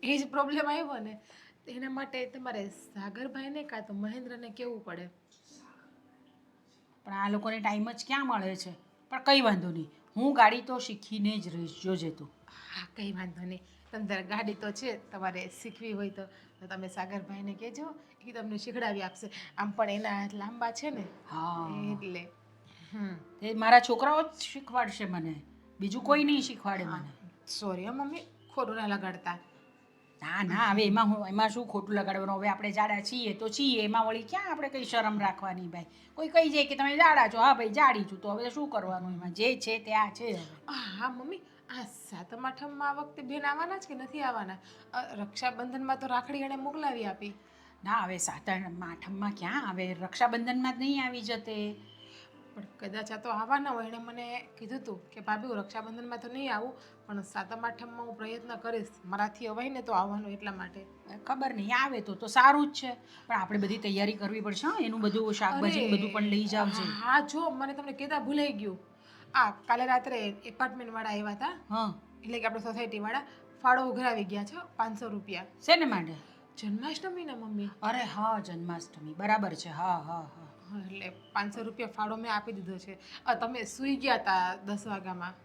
D: એ જ પ્રોબ્લેમ આવ્યો ને, એના માટે તમારે સાગરભાઈને કાં તો મહેન્દ્રને કહેવું પડે.
A: પણ આ લોકોને ટાઈમ જ ક્યાં મળે છે. પણ કંઈ વાંધો નહીં, હું ગાડી તો શીખીને જ રહીશ, જોજે તું.
D: હા કંઈ વાંધો નહીં, તમારે ગાડી તો છે, તમારે શીખવી હોય તો તમે સાગરભાઈને કહેજો, એ તમને શીખડાવી આપશે. આમ પણ એના હાથ લાંબા છે ને,
A: હા
D: એટલે
A: એ મારા છોકરાઓ જ શીખવાડશે મને, બીજું કોઈ નહીં શીખવાડે મને.
D: સોરી હો મમ્મી, ખોટું ના લગાડતા.
A: ના ના, હવે એમાં શું ખોટું લગાડવાનું? હવે આપણે જાડા છીએ તો છીએ, એમાં વળી ક્યાં આપણે કંઈ શરમ રાખવાની ભાઈ? કોઈ કહી જાય કે તમે જાડા છો, હા ભાઈ જાડી છું, તો હવે શું કરવાનું? એમાં જે છે તે આ છે.
D: હા મમ્મી, આ સાતમ આઠમમાં આ વખતે બેન આવવાના છે કે નથી આવવાના? રક્ષાબંધનમાં તો રાખડી એણે મોકલાવી આપી.
A: ના હવે સાતમ આઠમમાં ક્યાં આવે, રક્ષાબંધનમાં જ નહીં આવી જતે.
D: પણ કદાચ આ તો આવવાના હોય. એણે મને કીધું હતું કે ભાભી હું રક્ષાબંધનમાં તો નહીં આવું, પણ સાતમ આઠમમાં હું પ્રયત્ન કરીશ, મારાથી અવાય ને તો આવવાનું, એટલા માટે.
A: ખબર નહીં, આવે તો સારું જ છે, પણ આપણે બધી તૈયારી કરવી પડશે. હા એનું બધું શાકભાજી બધું પણ લઈ જાવ છે.
D: હા જો મને તમને કહેતા ભૂલાઈ ગયું, કાલે રાત્રે એપાર્ટમેન્ટ વાળા આવ્યા હતા.
A: હા
D: એટલે કે આપણે સોસાયટી વાળા ફાળો ઉઘરાવી ગયા છે, 500 રૂપિયા.
A: શેને માટે?
D: જન્માષ્ટમીના મમ્મી.
A: અરે હા જન્માષ્ટમી, બરાબર છે. હા હા હા.
D: એટલે 500 રૂપિયા ફાળો મેં આપી દીધો છે. તમે સૂઈ ગયા હતા 10 વાગ્યામાં.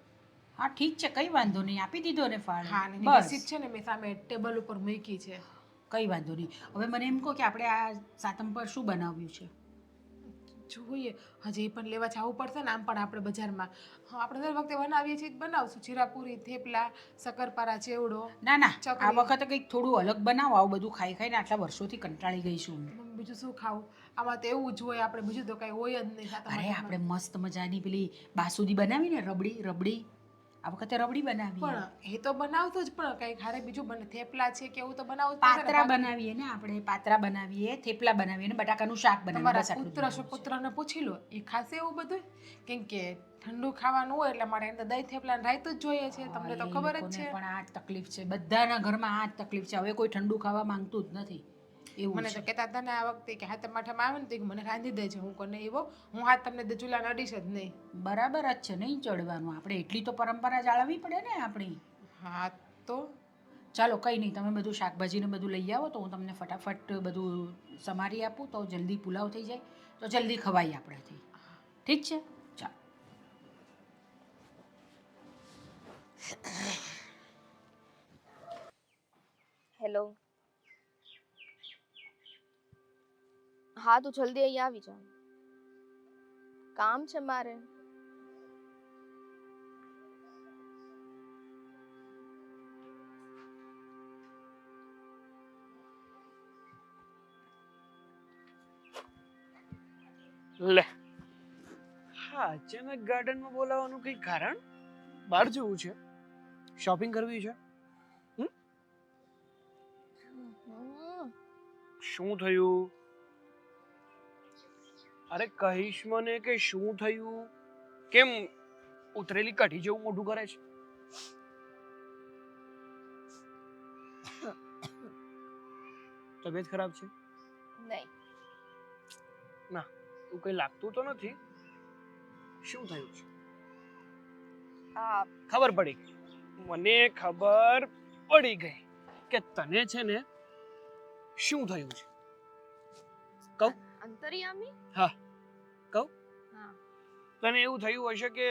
A: હા ઠીક છે, કંઈ વાંધો નહીં, આપી દીધો ને ફાળો.
D: હા ને
A: બસ
D: રસીદ છે ને મેં સામે ટેબલ ઉપર મૂકી છે.
A: કંઈ વાંધો નહીં. હવે મને એમ કહો કે આપણે આ સાતમ પર શું બનાવ્યું છે?
D: જોઈએ હજી પણ લેવા જવું પડશે ને. આમ પણ આપણે બજારમાં આપણે દર વખતે બનાવીએ છીએ, બનાવશું જીરાપુરી, થેપલા, શક્કરપારા, ચેવડો.
A: ના ના,
D: ચકરી.
A: આ વખતે કંઈક થોડું અલગ બનાવો. આવું બધું ખાઈ ખાઈને આટલા વર્ષોથી કંટાળી ગઈ છું.
D: બીજું શું ખાવું? આમાં તો એવું જ હોય, આપણે બીજું તો કાંઈ હોય જ નહીં. સાતમ
A: અરે
D: આઠમમાં.
A: આપણે મસ્ત મજાની પેલી બાસુદી બનાવીને, રબડી. આ વખતે રબડી બનાવીએ.
D: પણ એ તો બનાવતો જ, પણ કંઈક હારે બીજું બને, થેપલા છે કે એવું તો બનાવવું જ પડશે ને.
A: પાત્રા બનાવીએ ને, આપણે પાત્રા બનાવીએ, થેપલા બનાવીએ ને બટાકાનું શાક બનાવીએ.
D: તમારા
A: બસ આટલું જ
D: પુત્ર
A: બનાવવું છે.
D: સુપુત્રને પૂછી લો, એ ખાશે એવું બધું? કેમ કે ઠંડુ ખાવાનું હોય એટલે મારે અંદર દહીં થેપલા ને રાયતું જ જોઈએ છે. તમને તો
A: એ
D: ખબર જ
A: લોકોને
D: છે.
A: પણ આ જ તકલીફ છે, બધાના ઘરમાં આ જ તકલીફ છે. હવે કોઈ ઠંડુ ખાવા માંગતું જ નથી. એવું
D: મને તો
A: છે.
D: કહેતા હતા ને આ વખતે કે હાથ માઠામાં આવે ને તો કે મને રાંધી દેજે, હું કોને એવો હું હાથ તમને દે ચૂલા નડીશ જ નહીં.
A: બરાબર જ છે, નહીં ચડવાનું. આપણે એટલી તો પરંપરા જાળવવી પડે ને આપણી.
D: હા તો
A: ચાલો કંઈ નહીં, તમે બધું શાકભાજીને બધું લઈ આવો તો હું તમને ફટાફટ બધું સમારી આપું તો જલ્દી પુલાવ થઈ જાય, તો જલ્દી ખવાય આપણાથી. ઠીક છે, ચાલો.
C: હેલો. હા તું જલ્દી અહીંયા આવી જા, કામ છે મારે.
F: લે હા, અચાનક ગાર્ડનમાં બોલાવવાનું કઈ કારણ? બહાર જવું છે? શોપિંગ કરવી છે?
C: હમ.
F: શું થયું? અરે કહીશ મને કે શું થયું? કેમ ઉતરેલી કઢી જેવું મોઢું કરે છે? તબિયત ખરાબ છે?
C: નહીં.
F: ના, એવું કઈ લાગતું તો નથી. શું થયું છે?
C: આ
F: ખબર પડી ગઈ, મને ખબર પડી ગઈ કે તને છે ને શું થયું છે. કહું?
C: અંતર્યામી.
F: હા, કહું?
C: હા.
F: તને એવું થયું હશે કે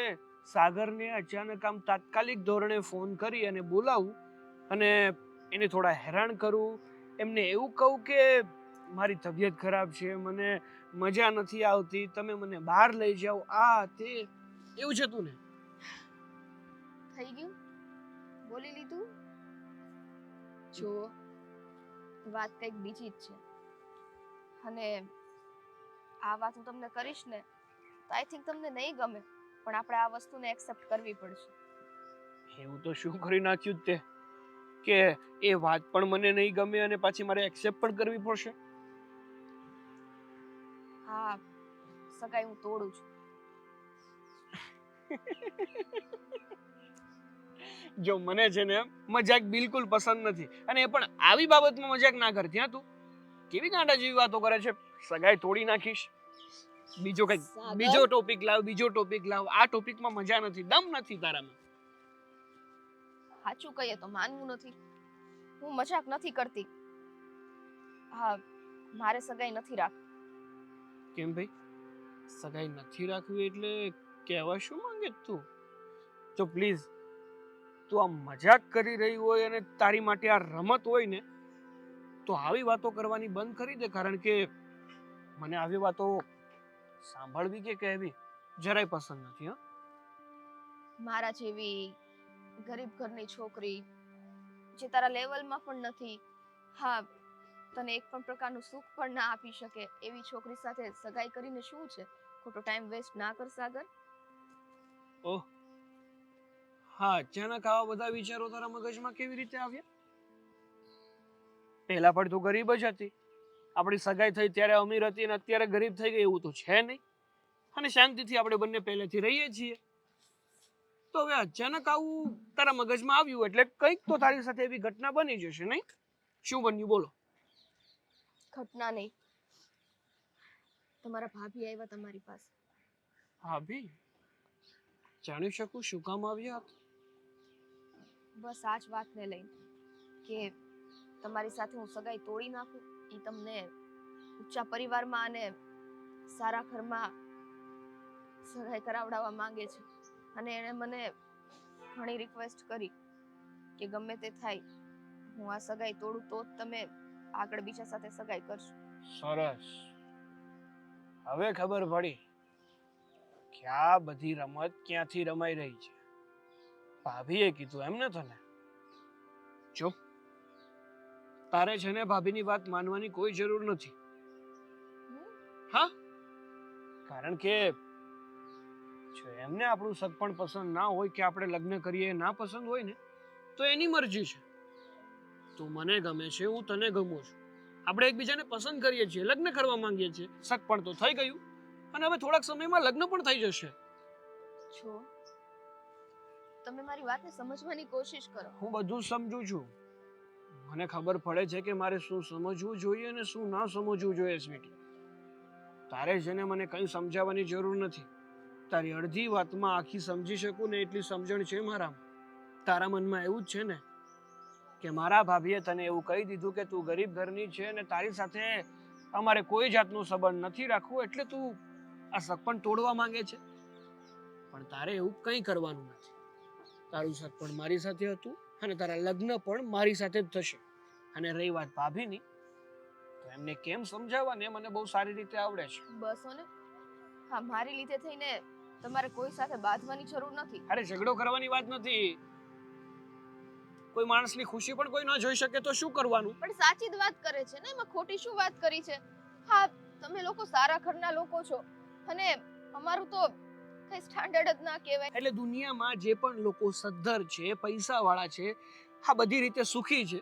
F: સાગરને અચાનક આમ તાત્કાલિક ધોરણે ફોન કરી અને બોલાવું અને એને થોડા હેરાન કરું, એમને એવું કહું કે મારી તબિયત ખરાબ છે, મને મજા નથી આવતી, તમે મને બહાર લઈ જાઓ, આ તે એવું છે તું ને?
C: થઈ ગયું, બોલી લીધું. જો વાત કંઈક બીજી જ છે, અને આ વાત હું તમને કરીશ ને તો આઈ થિંક તમને નહીં ગમે, પણ આપણે આ વસ્તુને એક્સેપ્ટ કરવી પડશે.
F: એવું તો શું કરી નાખ્યું તે કે એ વાત પણ મને નહીં ગમે અને પાછી મારે એક્સેપ્ટ પણ કરવી પડશે?
C: હા, સગાઈ હું તોડું છું.
F: જો મને છે ને મજાક બિલકુલ પસંદ નથી, અને એ પણ આવી બાબતમાં મજાક ના કરતી. હા, તું કેવી ગાંડા જેવી વાતો કરે છે? સગાઈ તોડી નાખીશ? બીજો કઈ
C: સાગર?
F: બીજો ટોપિક લાવ, બીજો ટોપિક લાવ. આ ટોપિકમાં મજા નથી, દમ નથી તારામાં.
C: સાચું કહીએ તો માનવું નથી, હું મજાક નથી કરતી. હા, મારે સગાઈ નથી રાખવી.
F: કેમ ભાઈ, સગાઈ નથી રાખવી એટલે કહેવા શું માંગે તું? જો પ્લીઝ તું આ મજાક કરી રહી હોય અને તારી માટે આ રમત હોય ને તો આવી વાતો કરવાની બંધ કરી દે, કારણ કે મને આવી વાતો સાંભળવી કે કહેવી જરાય પસંદ નથી. હા,
C: મારા જેવી ગરીબ ઘરની છોકરી જે તારા લેવલમાં પણ નથી, હા તને એક પણ પ્રકારનું સુખ પણ ના આપી શકે એવી છોકરી સાથે સગાઈ કરીને શું છે? ખોટો ટાઈમ વેસ્ટ ના કર સાગર.
F: ઓહ હા, અચાનક આવા બધા વિચારો તારા મગજમાં કેવી રીતે આવ્યા? પહેલા પણ તું ગરીબ જ હતી, આપણી સગાઈ થઈ ત્યારે અમીર હતી અને અત્યારે ગરીબ થઈ ગઈ, એવું તો છે નહીં. અને શાંતિથી આપણે બંને પહેલેથી રહીએ છીએ, તો હવે અચાનક આવું તારા મગજમાં આવ્યું એટલે કંઈક તો તારી સાથે એવી ઘટના બની જશે, નહીં? શું બન્યું બોલો?
C: ઘટના નહીં, તમારા ભાભી આવ્યા તમારી પાસે.
F: ભાભી? જાણી શકું શું કામ આવ્યા હતા?
C: બસ આ જ વાતને લઈને કે તમારી સાથે હું સગાઈ તોડી નાખું, એ તમને ઊંચા પરિવારમાં અને સારા ઘરમાં સગાઈ કરાવડાવવા માંગે છે, અને એણે મને ઘણી રિક્વેસ્ટ કરી કે ગમે તે થાય હું આ સગાઈ તોડું તો જ તમે આગળ બીજા સાથે સગાઈ કરશો.
F: સરસ, હવે ખબર પડી કે આ બધી રમત ક્યાંથી રમાઈ રહી છે. ભાભીએ કીધું એમ ને તને? જો તારે છે ને ભાભીની વાત માનવાની કોઈ જરૂર નથી. હા, કારણ કે જો એમને આપણું સગપણ પસંદ ના હોય કે આપણે લગ્ન કરીએ એ ના પસંદ હોય ને તો એની મરજી છે. તું મને ગમે છે, હું તને ગમું છું, આપણે એકબીજાને પસંદ કરીએ છીએ, લગ્ન કરવા માંગીએ છીએ, સગપણ તો થઈ ગયું અને હવે થોડાક સમયમાં લગ્ન પણ થઈ જશે.
C: છો તમે મારી વાતને સમજવાની કોશિશ કરો.
F: હું બધું સમજુ છું, મને ખબર પડે છે કે મારે શું સમજવું જોઈએ અને શું ના સમજવું જોઈએ સ્વીટી. તારે છે ને મને કંઈ સમજાવવાની જરૂર નથી. તારી અડધી વાતમાં આખી સમજી શકું ને એટલી સમજણ છે મારામાં. તારા મનમાં એવું જ છે ને કે મારા ભાભીએ તને એવું કહી દીધું કે તું ગરીબ ઘરની છે અને તારી સાથે અમારે કોઈ જાતનો સંબંધ નથી રાખવો, એટલે તું આ સગપણ તોડવા માંગે છે. પણ તારે એવું કંઈ કરવાનું નથી. તારું સગપણ મારી સાથે હતું અને તારા લગ્ન પણ મારી સાથે જ થશે. અને રહી વાત ભાભીની, તો એમને કેમ સમજાવવા ને મને બહુ સારી રીતે આવડે છે.
C: બસો ને, હા, મારી લીધે થઈને તમારે કોઈ સાથે બાંધવાની જરૂર નથી.
F: અરે ઝઘડો કરવાની વાત નથી. કોઈ માણસની ખુશી પણ કોઈ ન જોઈ શકે તો શું કરવાનું?
C: પણ સાચી જ વાત કરે છે ને, એમાં ખોટી શું વાત કરી છે? હા, તમે લોકો સારા ઘરના લોકો છો અને અમારું તો કઈ સ્ટાન્ડર્ડ જ ના કહેવાય.
F: એટલે દુનિયામાં જે પણ લોકો સદ્ધર છે, પૈસાવાળા છે, આ બધી રીતે સુખી છે,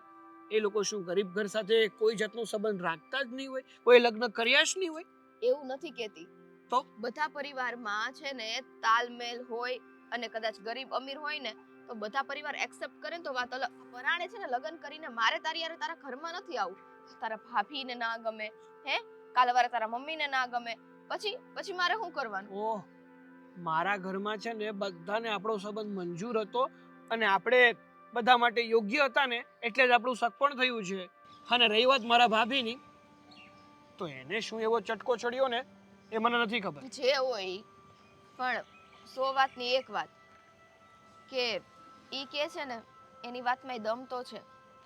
F: એ લોકો શું ગરીબ ઘર સાથે કોઈ જાતનો સંબંધ રાખતા જ નહીં હોય? કોઈ લગ્ન કર્યા જ નહીં હોય?
C: એવું નથી કહેતી.
F: તો
C: બધા પરિવારમાં છે ને તાલમેલ હોય, અને કદાચ ગરીબ અમીર હોય ને તો બધા પરિવાર એક્સેપ્ટ કરે ને તો વાત અલગ. પરાણે છે ને લગ્ન કરીને મારે તારી યારે તારા ઘરમાં નથી આવું. તારા ભાભીને ના ગમે, હે કાલે વારે તારા મમ્મીને ના ગમે, પછી મારે શું કરવાનું?
F: ઓહ, મારા ઘરમાં છે ને બધાને આપણો સંબંધ મંજૂર હતો અને આપણે બધા માટે યોગ્ય હતા ને એટલે જ આપણું સગપણ થયું છે. અને રહી વાત મારા ભાભીની, તો એને શું એવો ચટકો ચડ્યો ને એ મને નથી ખબર.
C: જે હોય ઈ. પણ 100 વાતની એક વાત કે ઈ કે છે ને એની વાતમાં ય દમ તો છે.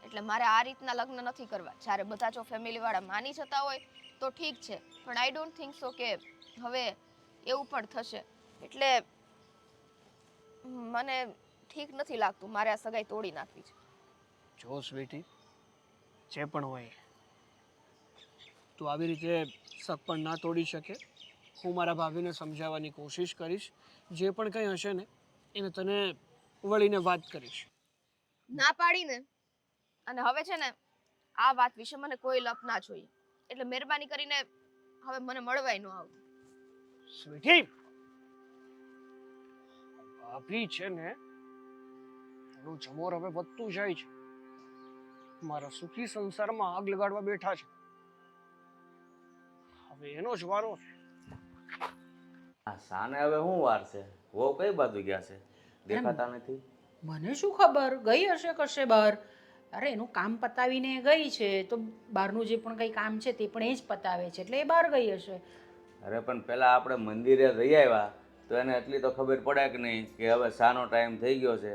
C: એટલે મારે આ રીતના લગ્ન નથી કરવા. જ્યારે બધા જો ફેમિલી વાળા માની જતા હોય તો ઠીક છે, પણ આઈ ડોન્ટ થિંક સો કે હવે એવું પણ થશે. એટલે મને ઠીક નથી લાગતું, મારે આ સગાઈ તોડી નાખવી છે.
F: જો સ્વીટી, જે પણ હોય, તું આવી રીતે સગપણ ના તોડી શકે. હું મારા ભાભીને સમજાવવાની કોશિશ કરીશ. જે પણ કંઈ હશે ને એને તને વળીને વાત કરીશ.
C: ના પાડીને, અને હવે છે ને આ વાત વિશે મને કોઈ લપ ના જોઈએ. એટલે મહેરબાની કરીને હવે મને મળવાય ન આવું.
F: સ્વીટી, ભાભી છે ને એનું જમોર હવે વધતું જાય છે. મારા સુખી સંસારમાં આગ લગાડવા બેઠા છે. હવે એનો જ વારો છે.
B: આ સાને હવે શું વાર છે? વહુ કઈ બાજુ ગયા છે? દેખાતા નથી.
A: મને શું ખબર, ગઈ હશે કશે બહાર. અરે એનું કામ પતાવીને ગઈ છે તો બહારનું જે પણ કંઈ કામ છે તે પણ એ જ પતાવે છે, એટલે એ બહાર ગઈ હશે.
B: અરે પણ પેલા આપણે મંદિરે રહી આવ્યા તો એને એટલી તો ખબર પડે કે નહીં કે હવે શાનો ટાઈમ થઈ ગયો છે,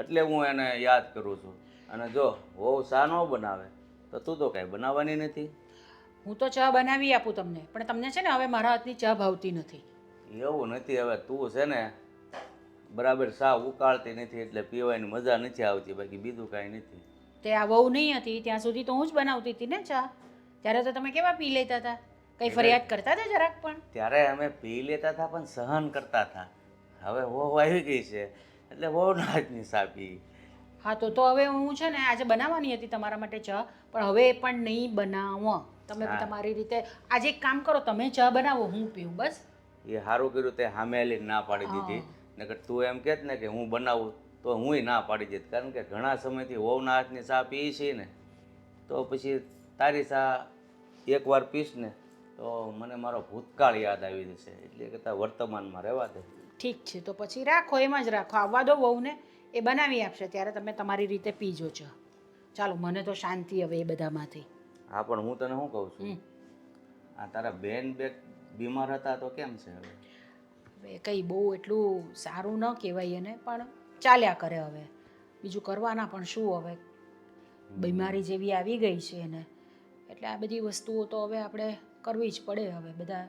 B: એટલે હું એને યાદ કરું છું. અને જો વહુ શા ન બનાવે તો તું તો કાંઈ બનાવવાની નથી.
A: હું તો ચા બનાવી આપું તમને, પણ તમને છે ને હવે મારા હાથની ચા ભાવતી નથી.
B: એવું નથી, હવે તું છે ને બરાબર શા ઉકાળતી નથી એટલે પીવાની મજા નથી આવતી, બાકી બીજું કાંઈ નથી.
A: તે આ વહુ નહીં હતી ત્યાં સુધી તો હું જ બનાવતી હતી ને ચા. ત્યારે તો તમે કેવા પી લેતા હતા, કંઈ ફરિયાદ કરતા હતા જરાક પણ?
B: ત્યારે અમે પી લેતા હતા પણ સહન કરતા હતા. હવે વહુ આવી ગઈ છે એટલે વહુના હાથની ચા પી.
A: હા, તો હવે હું છે ને આજે બનાવવાની હતી તમારા માટે ચા, પણ હવે એ પણ નહીં બનાવો. તમે
B: હા.
A: તમારી રીતે આજે એક કામ કરો, તમે ચા બનાવો, હું પીવું, બસ.
B: એ સારું કર્યું તે સામે આવીને ના પાડી દીધી. નકર તું એમ કહેત ને કે હું બનાવું તો હુંય ના પાડી દેત, કારણ કે ઘણા સમયથી વહુના હાથની ચા પી છે ને તો પછી તારી ચા એકવાર પીશ ને તો મને મારો ભૂતકાળ યાદ આવી જશે, એટલે કરતાં વર્તમાનમાં રહેવા દે.
A: ઠીક છે, તો પછી રાખો, એમ જ રાખો. આવવા દો વહુને, એ બનાવી આપશે ત્યારે તમે તમારી રીતે પીજો ચા. ચાલો, મને તો શાંતિ હવે એ બધામાંથી.
B: હા, પણ હું તને શું કહું છું,
A: હમ.
B: આ તારા બેન બે બીમાર હતા તો કેમ છે હવે?
A: હવે કંઈ બહુ એટલું સારું ન કહેવાય એને, પણ ચાલ્યા કરે હવે. બીજું કરવાના પણ શું હવે, બીમારી જેવી આવી ગઈ છે એને, એટલે આ બધી વસ્તુઓ તો હવે આપણે કરવી જ પડે. હવે બધા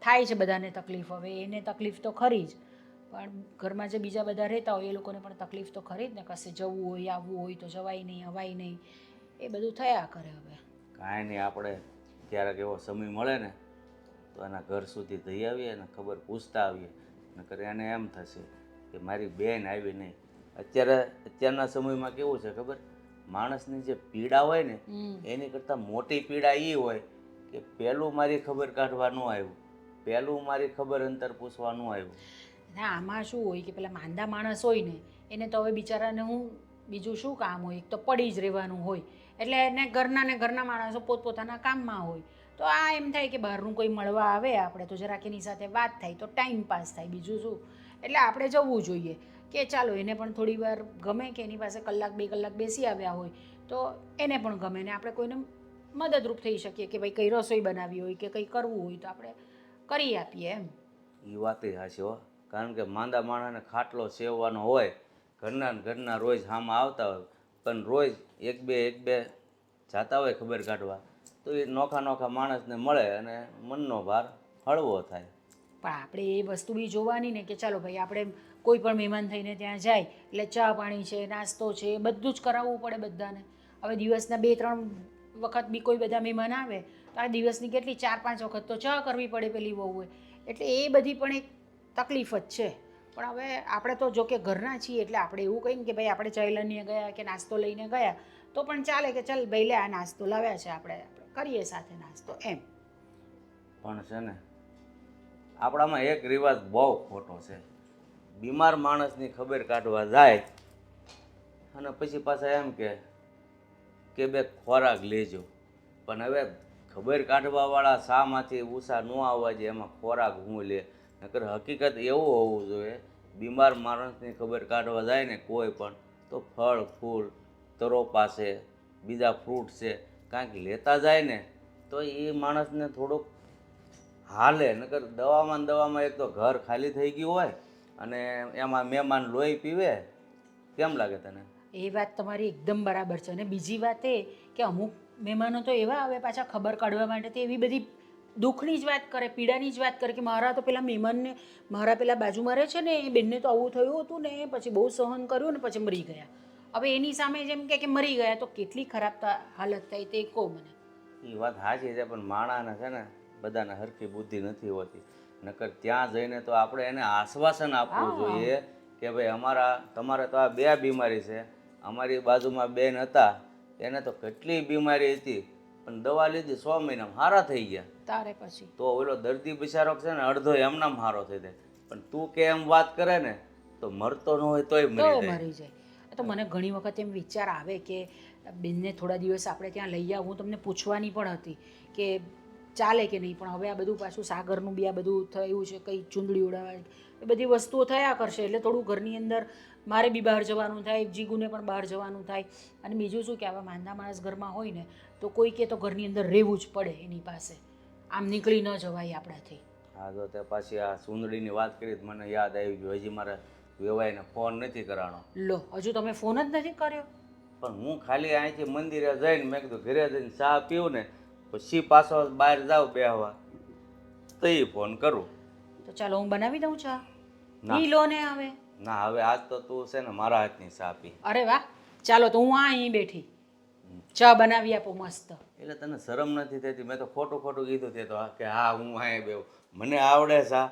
A: થાય છે, બધાને તકલીફ, હવે એને તકલીફ તો ખરી જ, પણ ઘરમાં જે બીજા બધા રહેતા હોય એ લોકોને પણ તકલીફ તો ખરી જ ને. કશે જવું હોય, આવવું હોય તો જવાય નહીં, અવાય નહીં, એ બધું થયા કરે હવે.
B: કાંઈ નહીં, આપણે ક્યારેક એવો સમય મળે ને તો એના ઘર સુધી જઈ આવીએ અને ખબર પૂછતા આવીએ, નકર એને એમ થશે કે મારી બેન આવી નહીં. અત્યારના સમયમાં કેવું છે ખબર, માણસની જે પીડા હોય ને એની કરતાં મોટી પીડા એ હોય કે પહેલું મારી ખબર કાઢવા ન આવ્યું, પહેલું મારી ખબર અંતર પૂછવા ન આવ્યું.
A: ના, આમાં શું હોય કે પેલા માંદા માણસ હોય ને એને તો હવે બિચારાને હું બીજું શું કામ હોય, એક તો પડી જ રહેવાનું હોય, એટલે એને ઘરના માણસો પોતપોતાના કામમાં હોય તો આ એમ થાય કે બહારનું કોઈ મળવા આવે આપણે તો જરાક એની સાથે વાત થાય તો ટાઈમ પાસ થાય, બીજું શું. એટલે આપણે જવું જોઈએ કે ચાલો એને પણ થોડી વાર ગમે કે એની પાસે કલાક 2 કલાક બેસી આવ્યા હોય તો એને પણ ગમે ને આપણે કોઈને મદદરૂપ થઈ શકીએ કે ભાઈ કંઈ રસોઈ બનાવવી હોય કે કંઈ કરવું હોય તો આપણે કરી આપીએ એમ.
B: એ વાત હાચી હો, કારણ કે માંદા માણસને ખાટલો સેવવાનો હોય, ઘરના રોજ હામાં આવતા હોય, પણ રોજ એક બે જાતા હોય ખબર કાઢવા તો એ નોખા માણસને મળે અને મનનો ભાર હળવો થાય.
A: પણ આપણે એ વસ્તુ બી જોવાની ને કે ચાલો ભાઈ આપણે કોઈ પણ મહેમાન થઈને ત્યાં જાય એટલે ચા પાણી છે, નાસ્તો છે, એ બધું જ કરાવવું પડે બધાને. હવે દિવસના 2-3 વખત બી કોઈ બધા મહેમાન આવે તો આ દિવસની કેટલી 4-5 વખત તો ચા કરવી પડે પેલી વહુએ. એટલે એ બધી પણ એક તકલીફ જ છે. પણ હવે આપણે તો જો કે ઘરના છીએ એટલે આપણે એવું કહીએ કે ભાઈ આપણે ચાય લઈને ગયા કે નાસ્તો લઈને ગયા તો પણ ચાલે કે ચાલ ભાઈ લે આ નાસ્તો લાવ્યા છે આપણે કરીએ સાથે નાસ્તો એમ.
B: પણ છે ને આપણામાં એક રિવાજ બહુ ખોટો છે. બીમાર માણસની ખબર કાઢવા જાય અને પછી પાછા એમ કે બે ખોરાક લેજો. પણ હવે ખબર કાઢવાવાળા શામાંથી ઊંચા ન આવવા જાય એમાં ખોરાક હું લે? નકર હકીકત એવું હોવું જોઈએ, બીમાર માણસની ખબર કાઢવા જાય ને કોઈ પણ તો ફળ ફૂલ તરોપા છે, બીજા ફ્રૂટ છે, કાંઈક લેતા જાય ને તો એ માણસને થોડુંક હાલે. નકર દવામાં એક તો ઘર ખાલી થઈ ગયું હોય અને એમાં મહેમાન લોહી પીવે, કેમ લાગે તને?
A: એ વાત તમારી એકદમ બરાબર છે. અને બીજી વાત એ કે અમુક મહેમાનો તો એવા આવે પાછા ખબર કાઢવા માટે તો એવી બધી દુઃખની જ વાત કરે, પીડાની જ વાત કરે કે મારા તો પેલા મહેમાનને મારા પેલા બાજુમાં રહે છે ને એ બેનને તો આવું થયું હતું ને પછી બહુ સહન કર્યું ને પછી મરી ગયા. હવે એની સામે જેમ કે મરી ગયા તો કેટલી ખરાબ હાલત થાય તે કહો મને.
B: એ વાત સાચી છે, પણ માણાને છે ને બધાને હરખી બુદ્ધિ નથી હોતી. નકર ત્યાં જઈને તો આપણે એને આશ્વાસન આપવું જોઈએ કે ભાઈ તમારે તો આ 2 બીમારી છે. અમારી બાજુમાં બેન હતા એને તો કેટલી બીમારી હતી પણ દવા લીધી 100 મહિનામાં સારા થઈ ગયા.
A: તારે પછી
B: તો ઓલો દર્દી બિચારો છે ને અડધો એમનામ સારો થઈ જાય. પણ તું કે એમ વાત કરે ને તો મરતો ન હોય તોય મરી જાય.
A: તો મને ઘણી વખત એમ વિચાર આવે કે બેનને થોડા દિવસ આપણે ત્યાં લઈ આવું. હું તમને પૂછવાની પણ હતી કે ચાલે કે નહીં, પણ હવે આ બધું પાછું સાગરનું બી આ બધું થયું છે, કંઈ ચૂંદડી ઉડાવવા એ બધી વસ્તુઓ થયા કરશે એટલે થોડું ઘરની અંદર મારે બી બહાર જવાનું થાય, જીગુને પણ બહાર જવાનું થાય. અને બીજું શું કે આવા માંદા માણસ ઘરમાં હોય ને તો કોઈ કે તો ઘરની અંદર રહેવું જ પડે એની પાસે, આમ નીકળી ન જવાય આપણાથી.
B: હા, તો તે પાછી આ સુંદડીની વાત કરી મને યાદ આવી ગયું. હજી મારે વેવાઈને ફોન નથી કરાણો.
A: લો, હજુ તમે ફોન જ નથી કર્યો?
B: પણ હું ખાલી અહીંથી મંદિરે જઈને મેં કીધું ઘરે જઈને ચા પીવું ને પછી પાછો બહાર જાઉં બેહવા તો એ ફોન કરું.
A: તો ચાલો હું બનાવી દઉં ચા,
B: ના.
A: પી લો ને હવે.
B: ના, હવે આજ તો તું છે ને મારા હાથની ચા પી.
A: અરે વાહ, ચાલો તો હું અહીં બેઠી ચા બનાવી આપો મસ્ત.
B: એટલે તને શરમ નથી થતી? મેં તો ખોટું કીધું તે તો કે હા હું અહીં બેહું, મને આવડે ચા.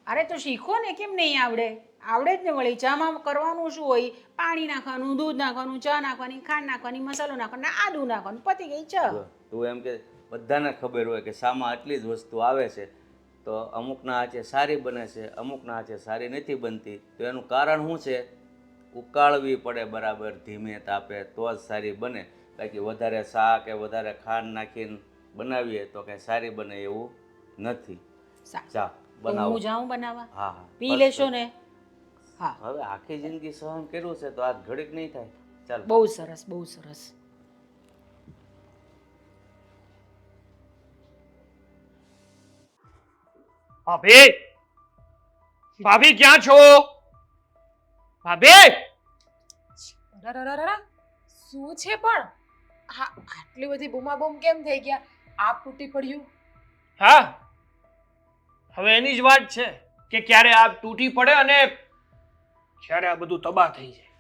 A: અરે તો શીખો ને, કેમ નહીં આવડે? આવડે જ ને વળી. ચામાં કરવાનું શું હોય? પાણી નાખવાનું, દૂધ નાખવાનું, ચા નાખવાની, ખાંડ નાખવાની, મસાલો નાખવાનો, આદું નાખવાનું, પતી ગઈ ચા.
B: તું એમ કે બધાને ખબર હોય કે શામાં આટલી જ વસ્તુ આવે છે તો અમુકના હાથે સારી બને છે, અમુકના હાથે સારી નથી બનતી. તો એનું કારણ શું છે? ઉકાળવી પડે બરાબર ધીમે તાપે તો જ સારી બને. બાકી વધારે શા કે વધારે ખાંડ નાખીને બનાવીએ તો કંઈ સારી બને એવું નથી. ચા બનાવો.
A: હું જાઉં બનાવવા?
B: હા હા,
A: પી લેશો ને? હા,
B: હવે આખી જિંદગી સહન કર્યું છે તો આજ ઘડીક નહીં થાય. ચાલ.
A: બહુ સરસ, બહુ સરસ.
F: ભાભી, ભાભી ક્યાં છો? ભાભી!
D: અરરરરર, શું છે પણ હા આટલી બધી બૂમાબૂમ કેમ થઈ ગયા? આપ તૂટી પડ્યું?
F: હા, હવે એની જ વાત છે કે ક્યારે આ તૂટી પડે અને ક્યારે આ બધું તબાહ થઈ જાય.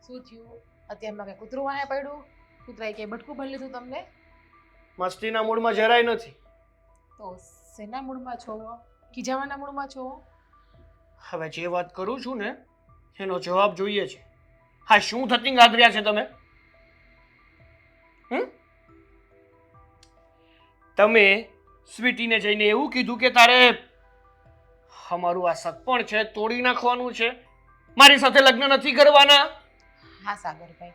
D: શું થયું? અત્યારમાં કઈ કૂતરું વાહે પડ્યું? કૂતરાએ કઈ બટકું ભરી લીધું તમને?
F: મસ્તીના મૂડમાં જરાય નથી.
D: તો શેના મૂડમાં છો? ખીજાવાના મૂડમાં છો?
F: હવે જે વાત કરું છું ને એનો જવાબ જોઈએ છે. હા, શું થતી ગાદર્યા છે તમે? તમે સ્વીટીને જઈને એવું કીધું કે તારે અમારું આ સગપણ છે તોડી નાખવાનું છે, મારી સાથે લગ્ન નથી કરવાના.
D: હા સાગરભાઈ,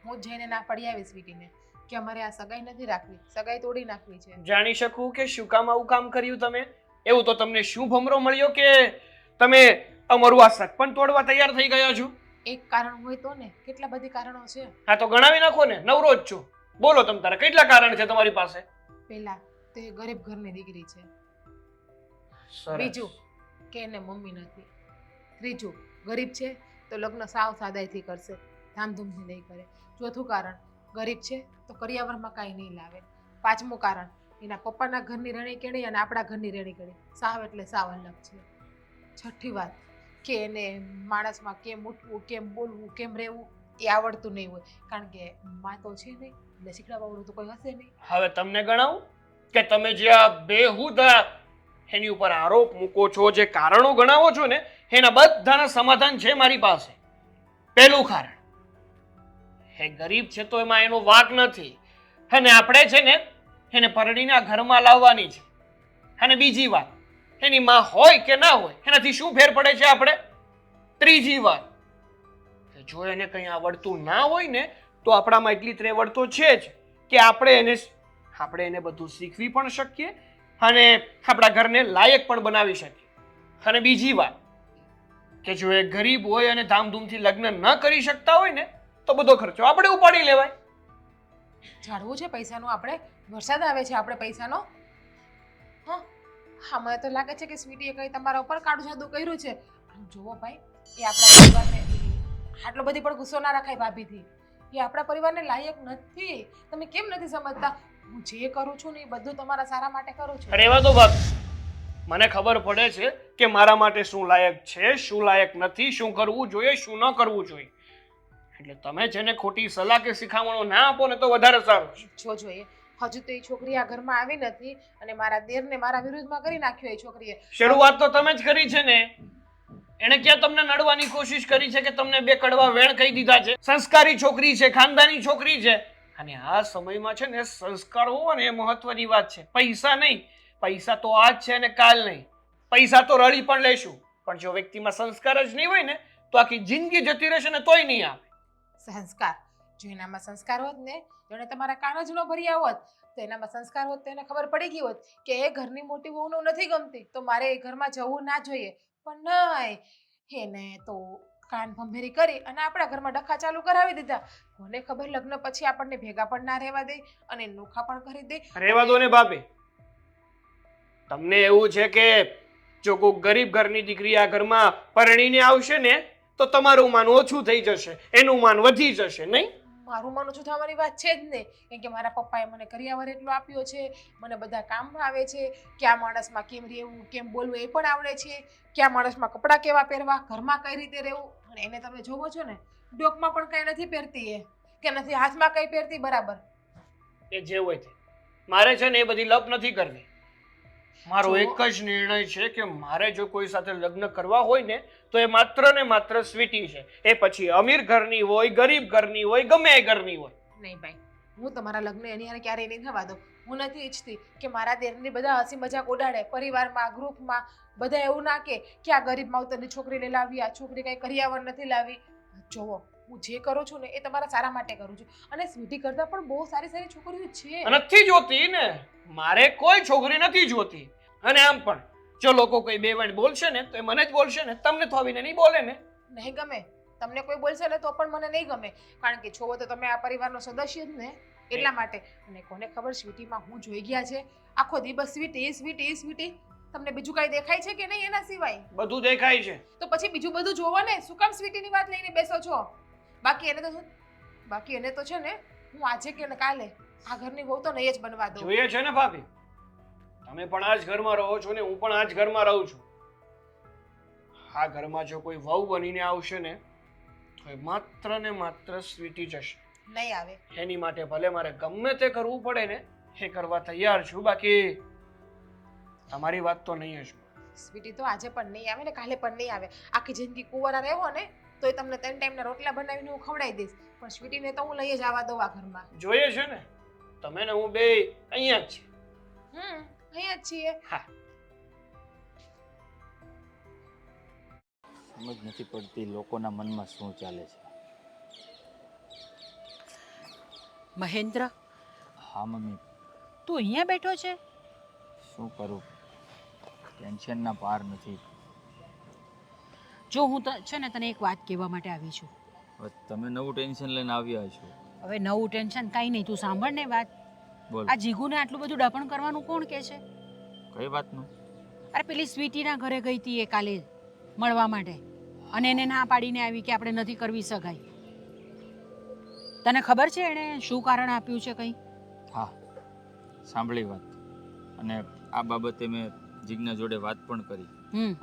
D: હું જ જઈને ના પડી આવીશ સ્વીટીને કે અમારે આ સગાઈ નથી રાખવી, સગાઈ તોડી નાખવી છે.
F: જાણી શકું કે શું કામ આવું કામ કર્યું તમે? એવું તો તમને શું ભમરો મળ્યો કે તમે અમારું આ સગપણ તોડવા તૈયાર થઈ ગયા છો?
D: એક કારણ હોય તો ને, કેટલા બધી કારણો છે.
F: હા તો ગણાવી નાખો ને, નવરો જ છો. બોલો તમ તારે કેટલા કારણ છે તમારી પાસે?
D: પહેલા તો એ ગરીબ ઘરની દીકરી છે,
F: સરસ.
D: બીજું કે એને મમ્મી નથી, ત્રીજું ગરીબ છે તો લગ્ન સાવ સાદાઈથી કરશે, ધામધૂમથી નહીં કરે, ચોથું કારણ ગરીબ છે તો કરિયાવરમાં કાંઈ નહીં લાવે, પાંચમું કારણ એના પપ્પાના ઘરની રહેણી કેણી અને આપણા ઘરની રહેણી કેણી સાવ એટલે સાવ અલગ છે, છઠ્ઠી વાત કે એને માણસમાં કેમ ઉઠવું, કેમ બોલવું, કેમ રહેવું એ આવડતું નહીં હોય, કારણ કે માં તો છે નહીં એટલે શીખડાવાળું તો કોઈ હશે નહીં.
F: હવે તમને ગણાવું કે તમે જે આ બેહુદા એની ઉપર આરોપ મૂકો છો, જે કારણો ગણાવો છો ને, એના બધાના સમાધાન છે મારી પાસે. પહેલું કારણ, એ ગરીબ છે તો એમાં એનો વાંક નથી, અને આપણે છે ને એને પરણીને આ ઘરમાં લાવવાની છે. અને બીજી વાત, એની માં હોય કે ના હોય એનાથી શું ફેર પડે છે આપણે? ત્રીજી વાત, કે જો એને કંઈ આવડતું ના હોય ને તો આપણામાં એટલી ત્રેવડ તો છે જ કે આપણે એને બધું શીખવી પણ શકીએ અને આપણા ઘરને લાયક પણ બનાવી શકીએ. અને બીજી વાત કે જો એ ગરીબ હોય અને ધામધૂમથી લગ્ન ન કરી શકતા હોય ને તો બધો ખર્ચો આપણે ઉપાડી લેવાય.
D: જાળવું છે પૈસાનું આપણે, વરસાદ આવે છે આપણે પૈસાનો. હા મને તો લાગે છે કે સ્વીટીએ કંઈ તમારા ઉપર કાળું જાદુ કર્યું છે. આમ જુઓ ભાઈ, એ આપણા પરિવારને આટલો બધી પણ ગુસ્સો ના રખાય ભાભીથી, એ આપણા પરિવારને લાયક નથી. તમે કેમ નથી સમજતા? હું જે કરું છું ને એ બધું તમારા સારા માટે કરું છું.
F: અરે એવા તો વાત, મને ખબર પડે છે કે મારા માટે શું લાયક છે, શું લાયક નથી, શું કરવું જોઈએ, શું ન કરવું જોઈએ. એટલે તમે જેને ખોટી સલાહ કે શિખામણો ના આપો ને તો વધારે સારું છે.
D: જો જોઈએ હજુ તો એ છોકરી આ ઘરમાં આવી નથી અને મારા દેરને મારા વિરુદ્ધમાં કરી નાખ્યો એ છોકરીએ.
F: શરૂઆત તો તમે જ કરી છે ને. એને ક્યાં તમને નડવાની કોશિશ કરી છે કે તમને બે કડવા વેણ કહી દીધા છે? સંસ્કારી છોકરી છે, ખાનદાની છોકરી છે, અને આ સમયમાં છે ને સંસ્કાર હોવો ને એ મહત્વની વાત છે, પૈસા નહીં. પૈસા તો આજ છે ને કાલ નહીં. પૈસા તો રળી પણ લેશું, પણ જો વ્યક્તિમાં સંસ્કાર જ નહીં હોય ને તો આખી જિંદગી જતી રહેશે ને તોય નહીં આવે.
D: સંસ્કાર, જો એનામાં સંસ્કાર હોત ને, જો એને તમારા કાન જ ન ભર્યા હોત તો એનામાં સંસ્કાર હોત તો એને ખબર પડી ગઈ હોત કે એ ઘરની મોટી વહુનું નથી ગમતી તો મારે એ ઘરમાં જવું ના જોઈએ. પણ નહીં, એને તો કાન ભંભેરી કરી અને આપણા ઘરમાં ડખા ચાલુ કરાવી દીધા. કોને ખબર લગ્ન પછી આપણને ભેગા પણ ના રહેવા દે અને નોખા પણ કરી દે.
F: રહેવા દો ને ભાભી. તમને એવું છે કે જો કોઈ ગરીબ ઘરની દીકરી આ ઘરમાં પરણીને આવશે ને તો તમારું માન ઓછું થઈ જશે, એનું માન વધી જશે, નહીં?
D: મારું મન ઓછું થવાની વાત છે જ નહીં, કેમ કે મારા પપ્પાએ મને કરિયાવર એટલો આપ્યો છે, મને બધા કામમાં આવે છે, કયા માણસમાં કેમ રહેવું, કેમ બોલવું એ પણ આવડે છે, કયા માણસમાં કપડાં કેવા પહેરવા, ઘરમાં કઈ રીતે રહેવું. અને એને તમે જોવો છો ને, ડોકમાં પણ કંઈ નથી પહેરતી એ, કે નથી હાથમાં કંઈ પહેરતી બરાબર.
F: એ જે હોય તે, મારે છે ને એ બધી લપ નથી કરવી. મારો એક જ નિર્ણય છે કે મારે જો કોઈ સાથે લગ્ન કરવા હોય ને તો એ માત્ર ને માત્ર સ્વીટી છે. એ પછી અમીર ઘરની હોય, ગરીબ ઘરની હોય, ગમે એ ઘરની હોય.
D: નહીં ભાઈ, હું તમારા લગ્ન એની હારે ક્યારેય નહીં થવા દઉં. હું નથી ઈચ્છતી કે મારા દેરની બધા હસી મજાક ઉડાડે, પરિવારમાં, ગ્રુપમાં બધા એવું ના કે આ ગરીબ માવતરની છોકરીને લાવી, આ છોકરી કઈ કરિયાવર નથી લાવી. જોવો, હું જે કરું છું ને એ તમારા સારા માટે કરું છું, અને સ્વીટી કરતાં પણ બહુ સારી સારી છોકરીઓ છે.
F: નથી જોતી ને, મારે કોઈ છોકરી નથી જોતી. અને આમ પણ જો લોકો કોઈ બે વણ બોલશે ને તો એ મને જ બોલશે ને, તમને તો આવીને નહીં બોલે ને.
D: નહીં ગમે, તમને કોઈ બોલશે ને તો પણ મને નહીં ગમે, કારણ કે છો તો તમે આ પરિવારનો સદસ્ય જ ને, એટલા માટે. અને કોને ખબર સ્વીટીમાં હું જોઈ ગયા છે આખો દિવસ સ્વીટી સ્વીટી સ્વીટી. તમને બીજું કઈ દેખાય છે કે નહીં એના સિવાય?
F: બધું દેખાય છે.
D: તો પછી બીજું બધું જોવો ને, શું કામ સ્વીટીની વાત લઈને બેસો છો? બાકી એને તો છે ને હું આજે કે કાલે આ ઘરની વહુ તો નહીં જ બનવા દઉં.
F: જોઈએ છે ને ભાભી, તમે પણ આ જ ઘરમાં રહો છો ને હું પણ આ જ ઘરમાં રહું છું. આ ઘરમાં જો કોઈ વહુ બનીને આવશે ને તો એ માત્ર ને માત્ર સ્વીટી જશે.
D: નહીં આવે.
F: એની માટે ભલે મારે ગમે તે કરવું પડે ને એ કરવા તૈયાર છું, બાકી તમારી વાત તો નહીં જ.
D: સ્વીટી તો આજે પણ નહીં આવે ને કાલે પણ નહીં આવે. આખી જિંદગી કુંવારા રહેવો ને તો એ તમને 3 ટાઈમના રોટલા બનાવીને હું ખવડાવી દઈશ, પણ સ્વીટીને તો હું લઈ જ આવવા દઉં આ ઘરમાં.
F: જોઈએ છે ને, તમે ને હું બે અહીંયા જ છીએ.
D: અહીંયા જ છીએ.
F: હા,
E: સમજ નથી પડતી લોકોના મનમાં શું ચાલે છે.
A: મહેન્દ્ર,
E: હા મમ્મી,
A: તું અહીંયા બેઠો છે?
E: શું કરું, ટેન્શનના પાર નથી.
A: જો હું છે ને તને એક વાત કહેવા માટે આવી છું.
E: હવે તમે નવું ટેન્શન લઈને આવ્યા છો.
A: હવે નવું ટેન્શન કાંઈ નહીં, તું સાંભળ ને વાત.
E: બોલ,
A: આ જીગુને આટલું બધું ડપણ કરવાનું કોણ કહે છે?
E: કઈ વાતનું?
A: અરે પેલી સ્વીટીના ઘરે ગઈ હતી એ કાલે મળવા માટે, અને એને ના પાડીને આવી કે આપણે નથી કરવી સગાઈ. તને ખબર છે એણે શું કારણ આપ્યું છે કંઈ?
E: હા, સાંભળી વાત. અને આ બાબતે મેં જીજ્ઞા જોડે વાત પણ કરી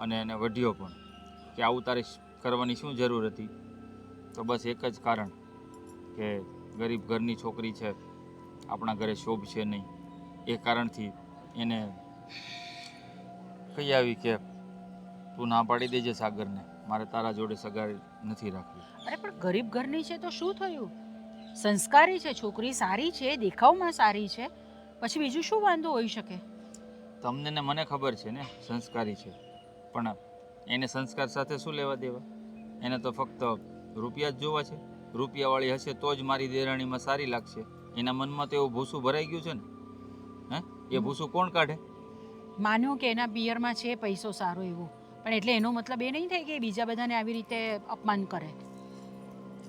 E: અને એને વઢ્યો પણ કે આવું તારે કરવાની શું જરૂર હતી. તો બસ એક જ કારણ કે ગરીબ ઘરની છોકરી છે, આપણા ઘરે શોભ છે નહીં, એ કારણથી એને કહી આવી કે તું ના પાડી દેજે સાગરને, મારે તારા જોડે સગાઈ નથી રાખવી.
A: અરે પણ ગરીબ ઘરની છે તો શું થયું? સંસ્કારી છે છોકરી, સારી છે, દેખાવમાં સારી છે, પછી બીજું શું વાંધો હોઈ શકે?
E: તમને ને મને ખબર છે ને સંસ્કારી છે, પણ એને સંસ્કાર સાથે શું લેવા દેવા? એને તો ફક્ત રૂપિયા જ જોવા છે. રૂપિયાવાળી હશે તો જ મારી દેરાણીમાં સારી લાગશે. એના મનમાં તો એવું ભૂસું ભરાઈ ગયું છે ને. હે, એ ભૂસું કોણ કાઢે?
A: માન્યું કે એના પિયરમાં છે પૈસો સારો એવો, પણ એટલે એનો મતલબ એ નહીં થાય કે બીજા બધાને આવી રીતે અપમાન કરે.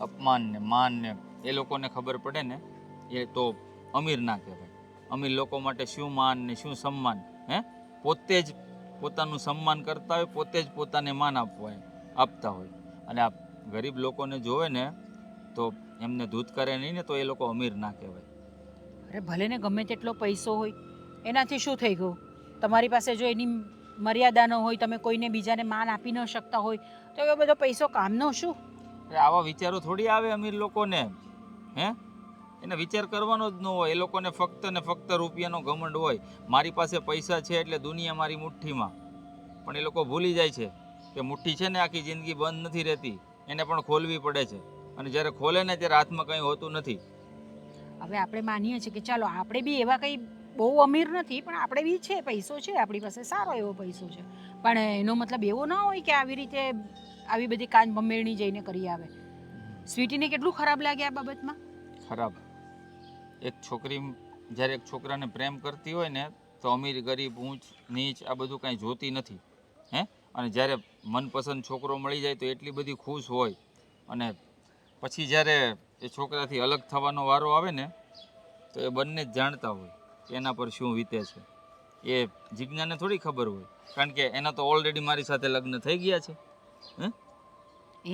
E: અપમાન ને માન ને એ લોકોને ખબર પડે ને, એ તો અમીર ના કહેવાય. અમીર લોકો માટે શું માન ને શું સન્માન. હે, પોતે જ પોતાનું સન્માન કરતા હોય, પોતે જ પોતાને માન આપતા હોય. અને આ ગરીબ લોકોને જોવે ને તો એમને ધૂતકારે નહીં ને તો એ લોકો અમીર ના કહેવાય.
A: અરે ભલે ને ગમે તેટલો પૈસો હોય, એનાથી શું થઈ ગયું? તમારી પાસે જો એની મર્યાદા ન હોય, તમે કોઈને બીજાને માન આપી ન શકતા હોય, તો એવો બધો પૈસો કામનો શું?
E: અરે આવા વિચારો થોડી આવે અમીર લોકોને. હે, એને વિચાર કરવાનો જ ન હોય. એ લોકોને ફક્ત ને ફક્ત રૂપિયાનો ઘમંડ હોય. મારી પાસે પૈસા છે એટલે દુનિયા મારી મુઠ્ઠીમાં. પણ એ લોકો ભૂલી જાય છે કે મુઠ્ઠી છે ને આખી જિંદગી બંધ નથી રહેતી, એને પણ ખોલવી પડે છે. અને જ્યારે ખોલે ને ત્યારે હાથમાં કંઈ હોતું નથી.
A: હવે આપણે માનીએ છીએ કે ચાલો આપણે બી એવા કંઈ બહુ અમીર નથી, પણ આપણે બી છે, પૈસો છે આપણી પાસે, સારો એવો પૈસો છે. પણ એનો મતલબ એવો ના હોય કે આવી રીતે આવી બધી કાન ભંભેરણી જઈને કરી આવે. સ્વીટીને કેટલું ખરાબ લાગે આ બાબતમાં.
E: ખરાબ. એક છોકરી જ્યારે એક છોકરાને પ્રેમ કરતી હોય ને તો અમીર ગરીબ ઊંચ નીચ આ બધું કાંઈ જોતી નથી. હે, અને જ્યારે મનપસંદ છોકરો મળી જાય તો એટલી બધી ખુશ હોય. અને પછી જ્યારે એ છોકરાથી અલગ થવાનો વારો આવે ને તો એ બંને જ જાણતા હોય કે એના પર શું વીતે છે. એ જીજ્ઞાને થોડી ખબર હોય, કારણ કે એના તો ઓલરેડી મારી સાથે લગ્ન થઈ ગયા છે. હે,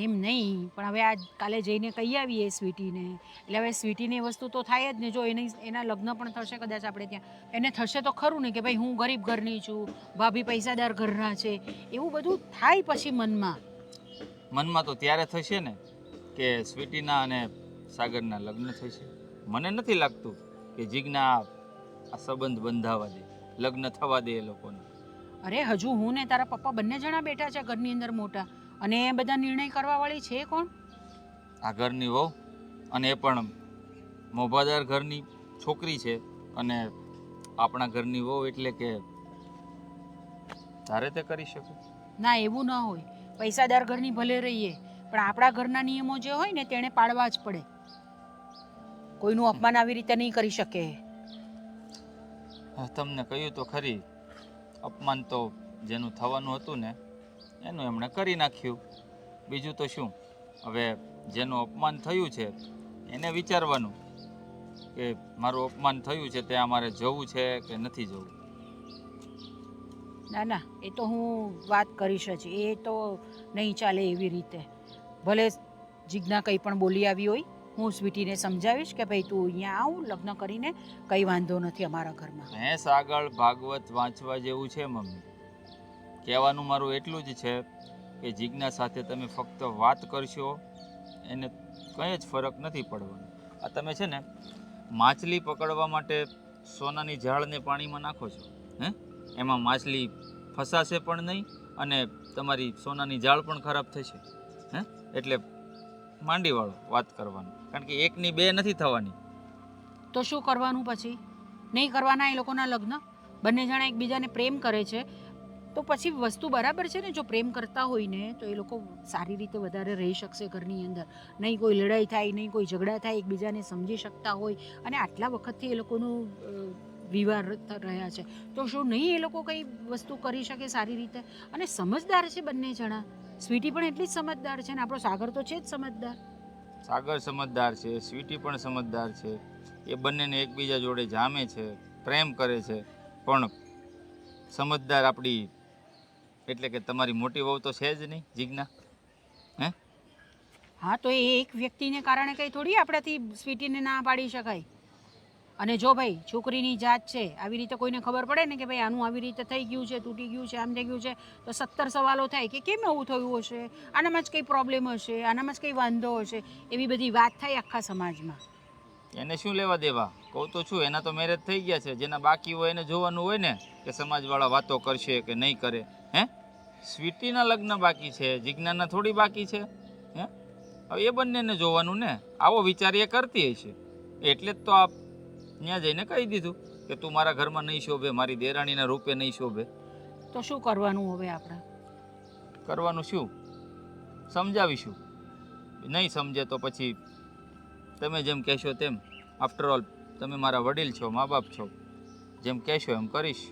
A: એમ નહીં, પણ હવે આ કાલે જઈને કહી આવીએ સ્વીટીને, એટલે હવે સ્વીટીની વસ્તુ તો થાય જ ને. જો એના લગ્ન પણ થશે કદાચ આપણે ત્યાં, એને થશે તો ખરું ને કે ભાઈ હું ગરીબ ઘરની છું, ભાભી પૈસાદાર ઘરના છે, એવું બધું થાય પછી
E: મનમાં તો ત્યારે થશે ને કે સ્વીટીના અને સાગરના લગ્ન થશે. મને નથી લાગતું કે જીજ્ઞા આ સંબંધ બંધાવા દે, લગ્ન થવા દે એ લોકોને.
A: અરે હજુ હું ને તારા પપ્પા બંને જણા બેઠા છે ઘરની અંદર મોટા, અને એ બધા નિર્ણય કરવા વાળી છે કોણ?
E: આ ઘરની વહુ, અને એ પણ મોભાદાર ઘરની છોકરી છે. અને આપણા ઘરની વહુ એટલે કે તારે તે કરી શકે?
A: ના, એવું ન હોય. પૈસાદાર ઘરની ભલે રહીએ, પણ આપણા ઘરના નિયમો જે હોય ને તેણે પાળવા જ પડે. કોઈનું અપમાન આવી રીતે નહીં કરી શકે.
E: તમને કહ્યું તો ખરી, અપમાન તો જેનું થવાનું હતું ને એનું એમણે કરી નાખ્યું. બીજું તો શું. હવે જેનું અપમાન થયું છે એને વિચારવાનું કે મારું અપમાન થયું છે ત્યાં મારે જવું છે કે નથી જવું.
A: ના ના, એ તો હું વાત કરીશ જ. એ તો નહીં ચાલે એવી રીતે. ભલે જીજ્ઞા કંઈ પણ બોલી આવી હોય, હું સ્વીટીને સમજાવીશ કે ભાઈ તું અહીંયા આવ, લગ્ન કરીને કંઈ વાંધો નથી અમારા ઘરમાં.
E: ભેંસ આગળ ભાગવત વાંચવા જેવું છે મમ્મી. કહેવાનું મારું એટલું જ છે કે જીજ્ઞા સાથે તમે ફક્ત વાત કરશો, એને કંઈ જ ફરક નથી પડવાનો. આ તમે છે ને માછલી પકડવા માટે સોનાની જાળને પાણીમાં નાખો છો. હે, એમાં માછલી ફસાશે પણ નહીં અને તમારી સોનાની જાળ પણ ખરાબ થશે. હે, એટલે માંડીવાળો વાત કરવાનું, કારણ કે એકની બે નથી થવાની.
A: તો શું કરવાનું પછી? નહીં કરવાના એ લોકોના લગ્ન? બંને જણા એકબીજાને પ્રેમ કરે છે, તો પછી વસ્તુ બરાબર છે ને, જો પ્રેમ કરતા હોય ને તો એ લોકો સારી રીતે વધારે રહી શકશે ઘરની અંદર. નહીં કોઈ લડાઈ થાય, નહીં કોઈ ઝઘડા થાય, એકબીજાને સમજી શકતા હોય. અને આટલા વખતથી એ લોકોનું વિવાહ રહ્યા છે, તો શું નહીં એ લોકો કંઈ વસ્તુ કરી શકે સારી રીતે? અને સમજદાર છે બંને જણા. સ્વીટી પણ એટલી જ સમજદાર છે ને આપણો સાગર તો છે જ સમજદાર.
E: સાગર સમજદાર છે, સ્વીટી પણ સમજદાર છે. એ બંનેને એકબીજા જોડે જામે છે, પ્રેમ કરે છે. પણ સમજદાર આપણી એટલે કે તમારી મોટી વહુ તો છે જ નહીં, જીજ્ઞા. હે?
A: હા, તો એ એક વ્યક્તિને કારણે કંઈ થોડી આપણાથી સ્વીટીને ના પાડી શકાય. અને જો ભાઈ છોકરીની જાત છે, આવી રીતે કોઈને ખબર પડે ને કે ભાઈ આનું આવી રીતે થઈ ગયું છે, તૂટી ગયું છે, આમ થઈ ગયું છે, તો 17 સવાલો થાય કે કેમ આવું થયું હશે, આનામાં જ કંઈ પ્રોબ્લેમ હશે, આનામાં જ કંઈ વાંધો હશે, એવી બધી વાત થાય આખા સમાજમાં.
E: એને શું લેવા દેવા? કહું તો છું, એના તો મેરેજ થઈ ગયા છે. જેના બાકી હોય એને જોવાનું હોય ને કે સમાજવાળા વાતો કરશે કે નહીં કરે. હે? સ્વીટીના લગ્ન બાકી છે, જીજ્ઞાના થોડી બાકી છે. હે? હવે એ બંનેને જોવાનું ને. આવો વિચાર એ કરતી હશે. એટલે જ તો આ ત્યાં જઈને કહી દીધું કે તું મારા ઘરમાં નહીં શોભે, મારી દેરાણીના રૂપે નહીં શોભે.
A: તો શું કરવાનું હવે આપણે?
E: કરવાનું શું? સમજાવીશું. નહીં સમજે તો પછી તમે જેમ કહેશો તેમ. આફ્ટર ઓલ તમે મારા વડીલ છો, મા બાપ છો. જેમ કહેશો એમ કરીશ.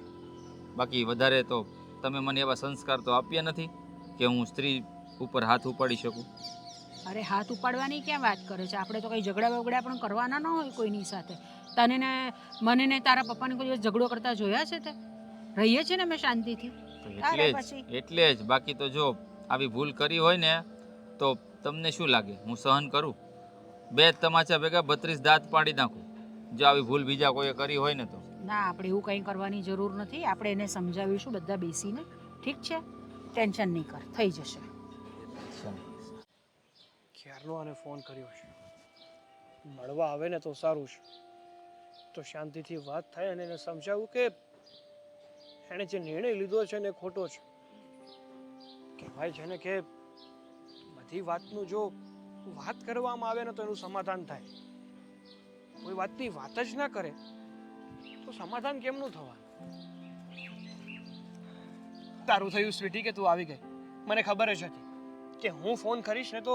E: બાકી વધારે તો તમે મને એવા સંસ્કાર તો આપ્યા નથી કે હું સ્ત્રી ઉપર હાથ ઉપાડી શકું.
A: અરે હાથ ઉપાડવાની ક્યાં વાત કરે છે? આપણે તો કંઈ ઝઘડા બગડા પણ કરવાના ન હોય કોઈની સાથે. તને ને મને ને તારા પપ્પાને કોઈ દિવસ ઝઘડો કરતા જોયા છે તે? રહીએ છે ને અમે શાંતિથી.
E: એટલે જ બાકી તો જો આવી ભૂલ કરી હોય ને તો તમને શું લાગે હું સહન કરું? 2 તમાચા ભેગા 32 દાંત પાડી નાખું જો આવી ભૂલ બીજા કોઈએ કરી હોય ને તો.
A: ના, આપણે એવું કંઈ કરવાની જરૂર નથી. આપણે એને સમજાવીશું બધા બેસીને. ઠીક છે, ટેન્શન નહીં કર, થઈ જશે.
F: ક્યારનો આને ફોન કર્યો છે, મળવા આવે ને તો સારું છે, તો શાંતિથી વાત થાય અને એને સમજાવું કે એણે જે નિર્ણય લીધો છે ને ખોટો છે. કહેવાય છે ને કે બધી વાતનું જો વાત કરવામાં આવે ને તો એનું સમાધાન થાય. કોઈ વાતની વાત જ ના કરે તો સમાધાન કેમનું થવાનું? તારું થયું સ્વીટી કે તું આવી ગઈ. મને ખબર જ હતી કે હું ફોન કરીશ ને તો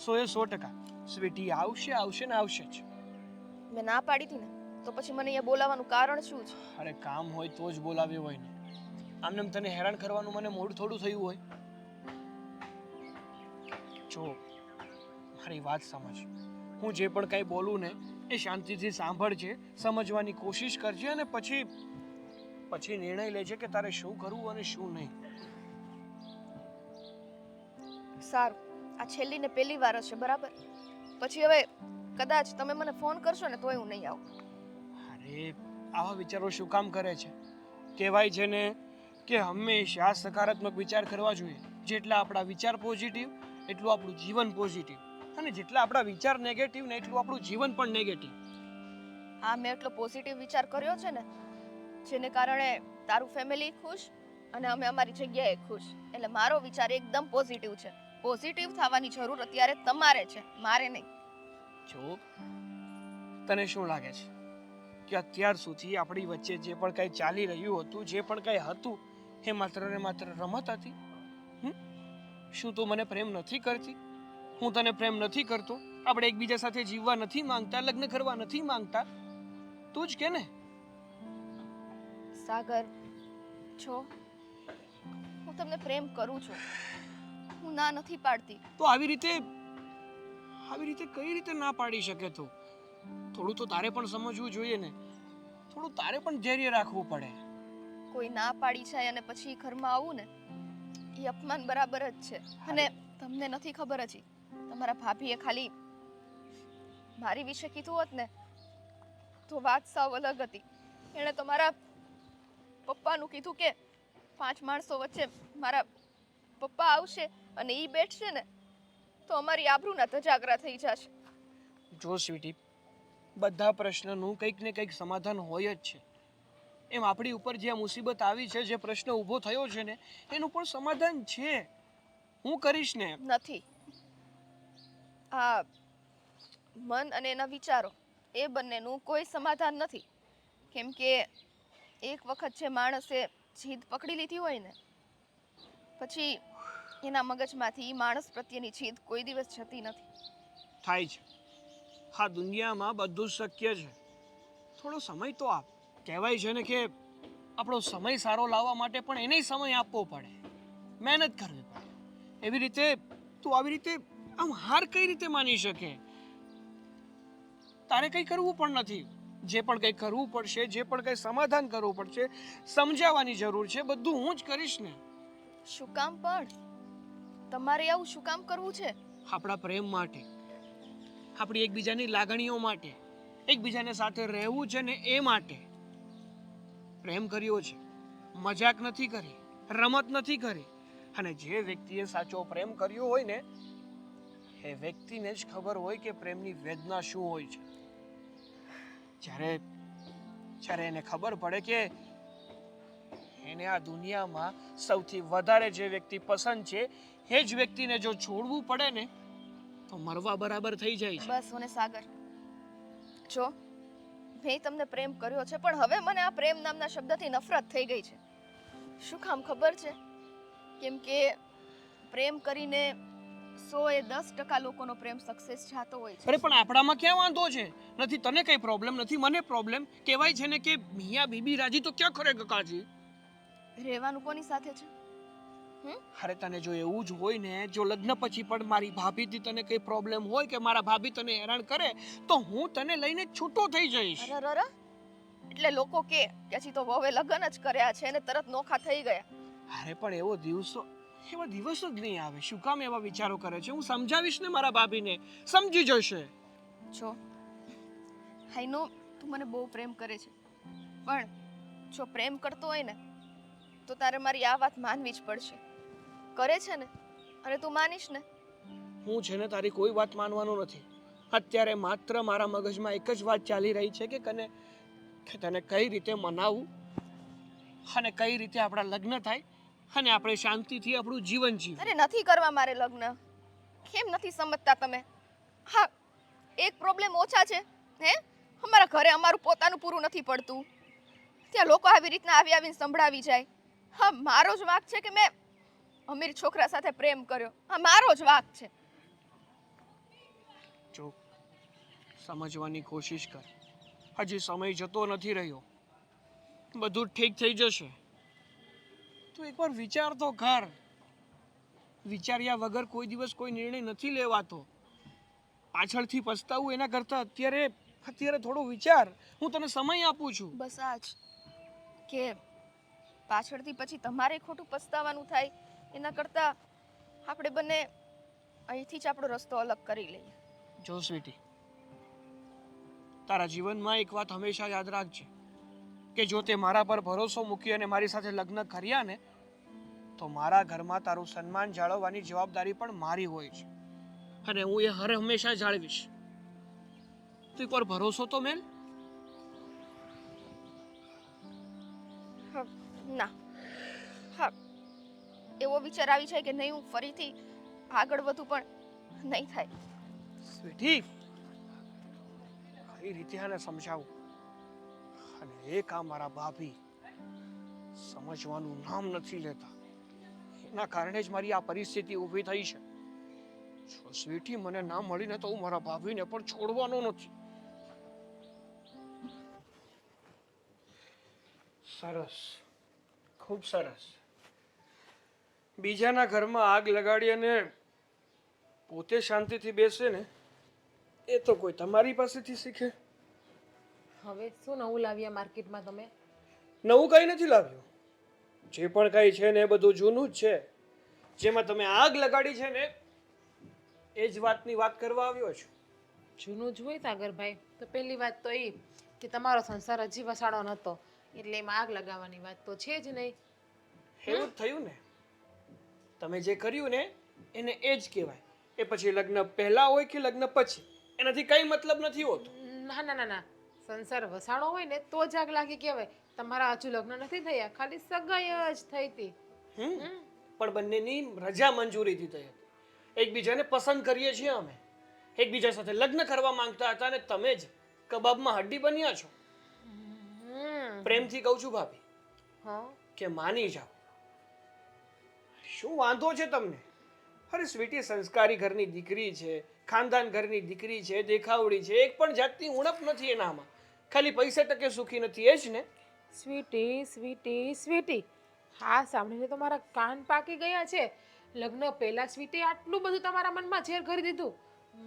F: 100% સ્વીટી આવશે આવશે ને આવશે જ.
C: મેં ના પાડી હતી ને, તો પછી મને અહીંયા બોલાવવાનું કારણ શું છે?
F: અરે કામ હોય તો જ બોલાવ્યો હોય ને. આમને તને હેરાન કરવાનું મને મૂડ થોડું થયું હોય. જો મારી વાત સમજ. હું જે પણ કાંઈ બોલું ને એ શાંતિથી સાંભળજે, સમજવાની કોશિશ કરજે અને પછી નિર્ણય લેજે કે તારે શું કરવું અને શું નહીં.
C: સારું, આ છેલ્લી ને પહેલી વાર હશે, બરાબર? પછી હવે કદાચ તમે મને ફોન કરશો ને તોય હું નહીં આવું.
F: અરે આવા વિચારો શું કામ કરે છે? કહેવાય છે ને કે હંમેશા સકારાત્મક વિચાર કરવા જોઈએ. જેટલા આપણા વિચાર પોઝિટિવ એટલું આપણું જીવન પોઝિટિવ, અને જેટલા આપણા વિચાર નેગેટિવ ને એટલું આપણું જીવન પણ નેગેટિવ.
C: હા, મેં એટલો પોઝિટિવ વિચાર કર્યો છે ને જેને કારણે તારું ફેમિલી ખુશ અને અમે અમારી જગ્યાએ ખુશ. એટલે મારો વિચાર એકદમ પોઝિટિવ છે. પોઝિટિવ થવાની જરૂર અત્યારે તમારે છે, મારે નહીં.
F: જો તને શું લાગે છે કે અત્યાર સુધી આપણી વચ્ચે જે પણ કંઈ ચાલી રહ્યું હતું, જે પણ કંઈ હતું, એ માત્ર ને માત્ર રમત હતી? શું તું મને પ્રેમ નથી કરતી? હું તને પ્રેમ નથી કરતો? આપણે એકબીજા સાથે જીવવા નથી માંગતા, લગ્ન કરવા નથી માંગતા? તું જ કે ને?
C: સાગર, જો હું તમને પ્રેમ કરું છું, હું ના નથી પાડતી.
F: તો આવી રીતે કઈ રીતે ના પાડી શકે તું? થોડું તો તારે પણ સમજવું જોઈએ ને. થોડું તારે પણ ધૈર્ય રાખવું પડે.
C: કોઈ ના પાડી જાય અને પછી ઘરમાં આવું ને એ અપમાન બરાબર જ છે. અને તમને નથી ખબર હજી, તમારા ભાભીએ ખાલી મારી વિશે કીધું હોત ને તો વાત સાવ અલગ હતી. એણે તો મારા પપ્પાનું કીધું કે 5 માણસો વચ્ચે મારા પપ્પા આવશે અને એ બેઠશે ને તો અમારી આબરૂના ધજાગરા થઈ જશે.
F: જો સ્વીટી, બધા પ્રશ્નનું કંઈક ને કંઈક સમાધાન હોય જ છે. એમ આપણી ઉપર જે મુસીબત આવી છે, જે પ્રશ્ન ઊભો થયો છે ને, એનું પણ સમાધાન છે. હું કરીશ ને.
C: નથી. આ મન અને એના વિચારો એ બંનેનું કોઈ સમાધાન નથી. કેમ કે એક વખત જે માણસે જીદ પકડી લીધી હોય ને પછી એના મગજમાંથી માણસ પ્રત્યેની જીદ કોઈ દિવસ જતી નથી.
F: થાય છે. હા, દુનિયામાં બધું જ શક્ય છે. થોડો સમય તો આપ. કહેવાય છે ને કે આપણો સમય સારો લાવવા માટે પણ એને સમય આપવો પડે, મહેનત કરવી પડે. એવી રીતે તું આવી રીતે આમ હાર કઈ રીતે માની શકે? તારે કંઈ કરવું પણ નથી. જે પણ કંઈ કરવું પડશે, જે પણ કંઈ સમાધાન કરવું પડશે, સમજાવવાની જરૂર છે, બધું હું જ કરીશ ને.
C: શું કામ પણ? તમારે આવું શું કામ કરવું છે?
F: આપણા પ્રેમ માટે, આપણી એકબીજાની લાગણીઓ માટે, એકબીજાને સાથે રહેવું છે ને એ માટે પ્રેમ કર્યો છે. મજાક નથી કરી, રમત નથી કરી. અને જે વ્યક્તિએ સાચો પ્રેમ કર્યો હોય ને એ વ્યક્તિને જ ખબર હોય કે પ્રેમની વેદના શું હોય છે. જ્યારે એને ખબર પડે કે એને આ દુનિયામાં સૌથી વધારે જે વ્યક્તિ પસંદ છે એ જ વ્યક્તિને જો છોડવું પડે ને તો મરવા બરાબર થઈ જાય છે.
C: બસ ઓને સાગર, જો મેં તમને પ્રેમ કર્યો છે, પણ હવે મને આ પ્રેમ નામના શબ્દથી નફરત થઈ ગઈ છે. શું કામ ખબર છે? કેમ કે પ્રેમ કરીને 100% લોકોનો પ્રેમ સક્સેસ જાતો હોય છે.
F: અરે પણ આપણામાં ક્યાં વાંધો છે? નથી તને કઈ પ્રોબ્લેમ, નથી મને પ્રોબ્લેમ. કહેવાય છે ને કે મિયા બીબી રાજી તો ક્યાં ખરે કાકાજી.
C: રહેવાનું કોની સાથે છે?
F: અરે તને જો એવું જ હોય ને, જો લગ્ન પછી પણ મારી ભાભીથી તને કઈ પ્રોબ્લેમ હોય કે મારા ભાભી તને હેરાન કરે તો હું તને લઈને છૂટો થઈ જઈશ.
C: અરરર, એટલે લોકો કે હજી તો વહુએ લગ્ન જ કર્યા છે અને તરત નોખા થઈ ગયા.
F: અરે પણ એવા દિવસ જ નહીં આવે. શું કામ એવા વિચારો કરે છે? હું સમજાવીશ ને મારા ભાભીને, સમજી જશે.
C: જો આઈ નો તું મને બહુ પ્રેમ કરે છે, પણ જો પ્રેમ કરતો હોય ને તો તારે મારી આ વાત માનવી જ પડશે. કરે છે ને, અરે તું માનીશ ને?
F: હું છે ને તારી કોઈ વાત માનવાનો નથી. અત્યારે માત્ર મારા મગજમાં એક જ વાત ચાલી રહી છે કે તને કઈ રીતે મનાવું અને કઈ રીતે આપણા લગ્ન થાય અને આપણે શાંતિથી આપણું જીવન જીવીએ.
C: અરે નથી કરવા મારે લગ્ન. કેમ નથી સમજતા તમે? હા, એક પ્રોબ્લેમ ઓછા છે. અમારા ઘરે અમારું પોતાનું પૂરું નથી પડતું, ત્યાં લોકો આવી રીતના આવીને સંભળાવી જાય. હા, મારો જ વાંક છે કે મેં અમીર છોકરા સાથે પ્રેમ કર્યો. હા, મારો જ વાંક છે.
F: જો સમજવાની કોશિશ કર. હજી સમય જતો નથી રહ્યો, બધું ઠીક થઈ જશે. તું એકવાર વિચાર તો કર. વિચાર્યા વગર કોઈ દિવસ કોઈ નિર્ણય નથી લેવાતો. પાછળથી પસ્તાવું એના કરતાં અત્યારે થોડો વિચાર. હું તને સમય આપું છું.
C: બસ આ જ કે પાછળથી પછી તમારે ખોટું પસ્તાવાનું થાય એના કરતાં આપણે બંને અહીંથી જ આપણો રસ્તો અલગ કરી લઈએ.
F: જો સ્વીટી, તારા જીવનમાં એક વાત હંમેશા યાદ રાખજે કે જો તે મારા પર ભરોસો મૂકી અને મારી સાથે લગ્ન કર્યા ને તો મારા ઘરમાં તારું સન્માન જાળવવાની જવાબદારી પણ મારી હોય છે અને હું એ હંમેશા જાળવીશ. તું એકવાર ભરોસો તો મેલ.
C: ના, હા, એવો વિચાર આવી જાય કે નહીં હું ફરીથી આગળ વધું, પણ નહીં થાય.
F: સ્વીટી, કઈ રીતે આને સમજાવું? અને એક આ મારા ભાભી સમજવાનું નામ નથી લેતા. એના કારણે જ મારી આ પરિસ્થિતિ ઊભી થઈ છે. જો સ્વીટી મને ના મળીને તો હું મારા ભાભીને પણ છોડવાનો નથી. સરસ, ખૂબ સરસ. બીજાના ઘરમાં આગ લગાડી અને પોતે શાંતિથી બેસે ને એ તો કોઈ તમારી પાસેથી શીખે.
D: હવે શું નવું લાવ્યા માર્કેટમાં તમે?
F: નવું કંઈ નથી લાવ્યું. જે પણ કંઈ છે ને એ બધું જૂનું જ છે. જેમાં તમે આગ લગાડી છે ને એ જ વાતની વાત કરવા આવ્યો છું.
D: જૂનું જ હોય સાગરભાઈ તો પહેલી વાત તો એ કે તમારો સંસાર હજી વસાડો નહોતો એટલે એમાં આગ લગાવવાની વાત તો છે જ નહીં.
F: એવું જ થયું ને. તમે જે કર્યું ને એને એ જ કહેવાય. એ પછી લગ્ન પહેલા હોય કે લગ્ન પછી એનાથી કંઈ મતલબ નથી હોતો.
D: ના ના ના ના, સંસાર વસાડો હોય ને તો જ આગ લાગી કહેવાય. તમારા હજુ લગ્ન નથી થયા, ખાલી સગાઈ જ થઈ હતી.
F: પણ બંનેની રજા મંજૂરીથી થઈ હતી. એકબીજાને પસંદ કરીએ છીએ અમે. એકબીજા સાથે લગ્ન કરવા માંગતા હતા અને તમે જ કબાબમાં હડ્ડી બન્યા છો. પ્રેમથી કહું છું ભાભી
D: હા
F: કે માની જાઓ. શું વાંધો છે તમને? અરે સ્વીટી સંસ્કારી ઘરની દીકરી છે, ખાનદાન ઘરની દીકરી છે, દેખાવડી છે, એક પણ જાતની ઉણપ નથી એનામાં. ખાલી પૈસા ટકે સુખી નથી, એ જ ને?
D: સ્વીટી સ્વીટી સ્વીટી, હા સાંભળીને તો મારા કાન પાકી ગયા છે. લગ્ન પહેલા સ્વીટી આટલું બધું તમારા મનમાં ઝેર કરી દીધું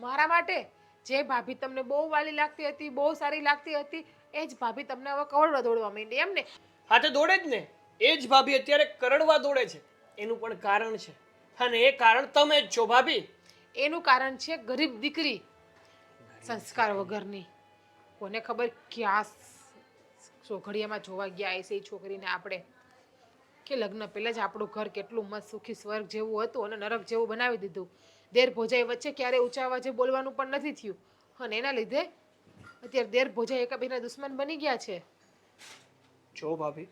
D: મારા માટે. જે ભાભી તમને બહુ વાલી લાગતી હતી, બહુ સારી લાગતી હતી, એ જ ભાભી તમને હવે કવડવા દોડવા માંડી એમ ને?
F: હા તો દોડે જ ને. એ જ ભાભી અત્યારે કરડવા દોડે છે. એનું પણ કારણ છે, અને એ કારણ તમે જ છો ભાભી.
D: એનું કારણ છે ગરીબ દીકરી, સંસ્કાર વગરની. કોને ખબર ક્યાં ચોઘડિયામાં જોવા ગયા હશે એ છોકરીને આપણે, કે લગ્ન પહેલાં જ આપણું ઘર કેટલું મસ્ત સુખી સ્વર્ગ જેવું હતું અને નરક જેવું બનાવી દીધું. દેર ભોજાઈ વચ્ચે ક્યારેય ઊંચા અવાજે બોલવાનું પણ નથી થયું, અને એના લીધે અત્યારે દેર ભોજાઈ એકબીજાના દુશ્મન બની ગયા છે.
F: જો ભાભી,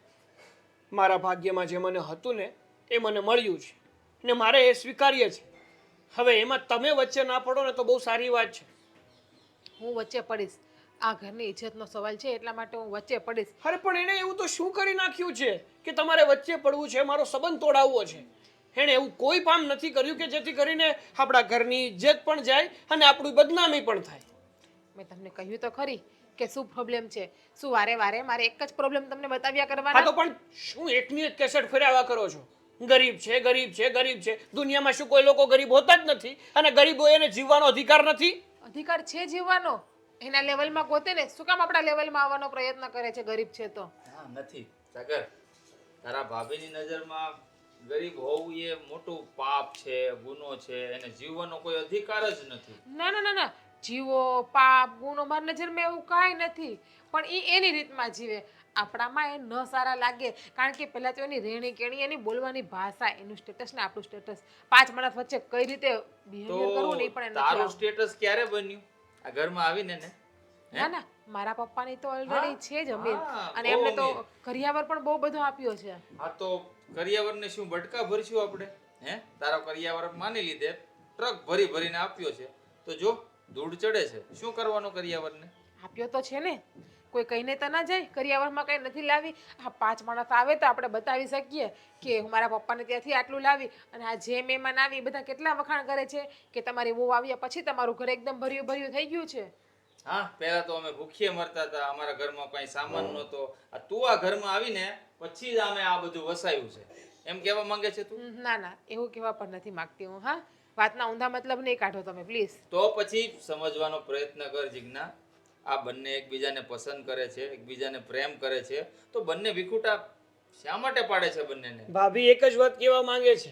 F: મારા ભાગ્યમાં જે મને હતું ને એ મને મળ્યું છે, ને મારે એ સ્વીકાર્ય છે. હવે એમાં તમે વચ્ચે ના પડો ને તો બહુ સારી વાત છે.
D: હું વચ્ચે પડીશ, આ ઘરની ઇજ્જતનો સવાલ છે એટલા માટે હું વચ્ચે પડીશ.
F: અરે પણ એણે એવું તો શું કરી નાખ્યું છે કે તમારે વચ્ચે પડવું છે, મારો સંબંધ તોડાવવો છે? એણે એવું કોઈ કામ નથી કર્યું કે જેથી કરીને આપણા ઘરની ઇજ્જત પણ જાય અને આપણી બદનામી પણ થાય.
D: મેં તમને કહ્યું તો ખરી કે શું પ્રોબ્લેમ છે. શું વારે વારે મારે એક જ પ્રોબ્લેમ તમને બતાવ્યા
F: હા
D: કરવાના?
F: તો પણ શું એકની એક કેસેટ ફેરવ્યા કરો છો? ગરીબ છે, ગરીબ છે, ગરીબ છે. દુનિયામાં શું કોઈ લોકો ગરીબ હોતા જ નથી? અને ગરીબો એને જીવવાનો અધિકાર નથી?
D: અધિકાર છે જીવવાનો. એના લેવલમાં ગોતે ને, શું કામ આપણા લેવલમાં આવવાનો પ્રયત્ન કરે છે ગરીબ છે તો?
E: હા નથી સાગર, તારા ભાભીની નજરમાં ગરીબ હોવું એ મોટું પાપ છે, ગુનો છે, એને જીવવાનો કોઈ અધિકાર જ નથી.
D: ના ના ના ના, જીવો પાપ ગુનો મારી નજરમાં એવું કાંઈ નથી, પણ એ એની રીતમાં જીવે. આપણામાં એ ન સારા લાગે, કારણ કે પહેલાં તો એની રહેણી કેણી, એની બોલવાની ભાષા, એનું સ્ટેટસ ને આપણું સ્ટેટસ, પાંચ માણસ વચ્ચે કઈ રીતે બિહેવિયર કરવું ને એ પણ
E: તો
D: એને નથી
E: તારું
D: આવડતું.
E: સ્ટેટસ ક્યારે બન્યું? આ ઘરમાં આવીને ને?
D: ના ના, મારા પપ્પાની તો ઓલરેડી
E: હા?
D: છે જ અમીર,
E: હા,
D: અને
E: બહુ
D: એમને તો
E: અમીર.
D: કરિયાવર પણ બહુ બધો આપ્યો છે.
E: હા તો કરિયાવરને શું બટકા ભરશું આપણે? હે, તારો કરિયાવર માની લીધે ટ્રક ભરી ભરીને આપ્યો છે, તો જો ધૂળ ચડે છે, શું કરવાનું કરિયાવરને?
D: આપ્યો તો છે ને, કોઈ કહીને તો ના જાય કરિયાવરમાં કંઈ નથી લાવી. આ પાંચ માણસ આવે તો આપણે બતાવી શકીએ કે હું મારા પપ્પાને ત્યાંથી આટલું લાવી, અને આ જે મહેમાન આવી એ બધા કેટલા વખાણ કરે છે કે તમારી વહુ આવ્યા પછી તમારું ઘર એકદમ ભર્યું ભર્યું થઈ ગયું છે.
E: હા, પહેલા તો અમે ભૂખીએ મરતા હતા, અમારા ઘરમાં કઈ સામાન નહોતો. આ તું આ ઘરમાં આવીને પછી જ અમે આ બધું વસાયું છે, એમ કહેવા માંગે છે તું?
D: ના ના, એવું કહેવા પણ નથી માંગતી હું. હા, વાતના ઊંધા મતલબ નહીં કાઢો તમે પ્લીઝ.
E: તો પછી સમજવાનો પ્રયત્ન કર જીજ્ઞા. આ બંને એકબીજાને પસંદ કરે છે, એકબીજાને પ્રેમ કરે છે, તો બંને વિખૂટા શા માટે પાડે છે બંનેને?
F: ભાભી એક જ વાત કહેવા માંગે છે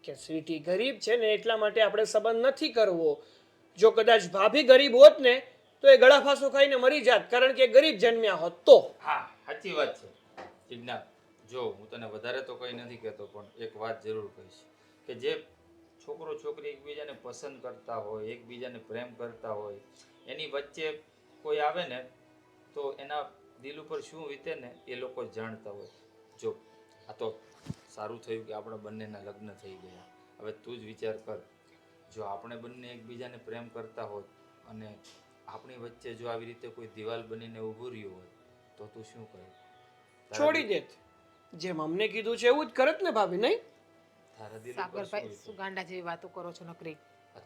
F: કે સ્વીટી ગરીબ છે ને એટલા માટે આપણે સંબંધ નથી કરવો. જો કદાચ ભાભી ગરીબ હોત ને તો એ ગળાફાંસો ખાઈને મરી જાત, કારણ કે ગરીબ જન્મ્યા હોત તો.
E: હા, સાચી વાત છે જીજ્ઞા. જો હું તને વધારે તો કંઈ નથી કહેતો, પણ એક વાત જરૂર કહીશ કે જે છોકરો છોકરી એકબીજાને પસંદ કરતા હોય, એકબીજાને પ્રેમ કરતા હોય, એની વચ્ચે કોઈ આવે ને તો એના દિલ ઉપર શું વીતે ને એ લોકો જ જાણતા હોય. જો આ તો સારું થયું કે આપણા બંનેના લગ્ન થઈ ગયા. હવે તું જ વિચાર કર, જો આપણે બંને એકબીજાને પ્રેમ કરતા હોત અને આપણી વચ્ચે જો આવી રીતે કોઈ દિવાલ બનીને ઊભું રહ્યું હોય તો તું શું કરે?
F: છોડી દેત. જેમ અમને કીધું છે એવું જ કરત ને ભાભી, નહીં?
E: તારા દિલ ઉપર શું
D: સાગરભાઈ,
E: વીતે?
D: શું ગાંડા જેવી વાતો કરો છો નકરી?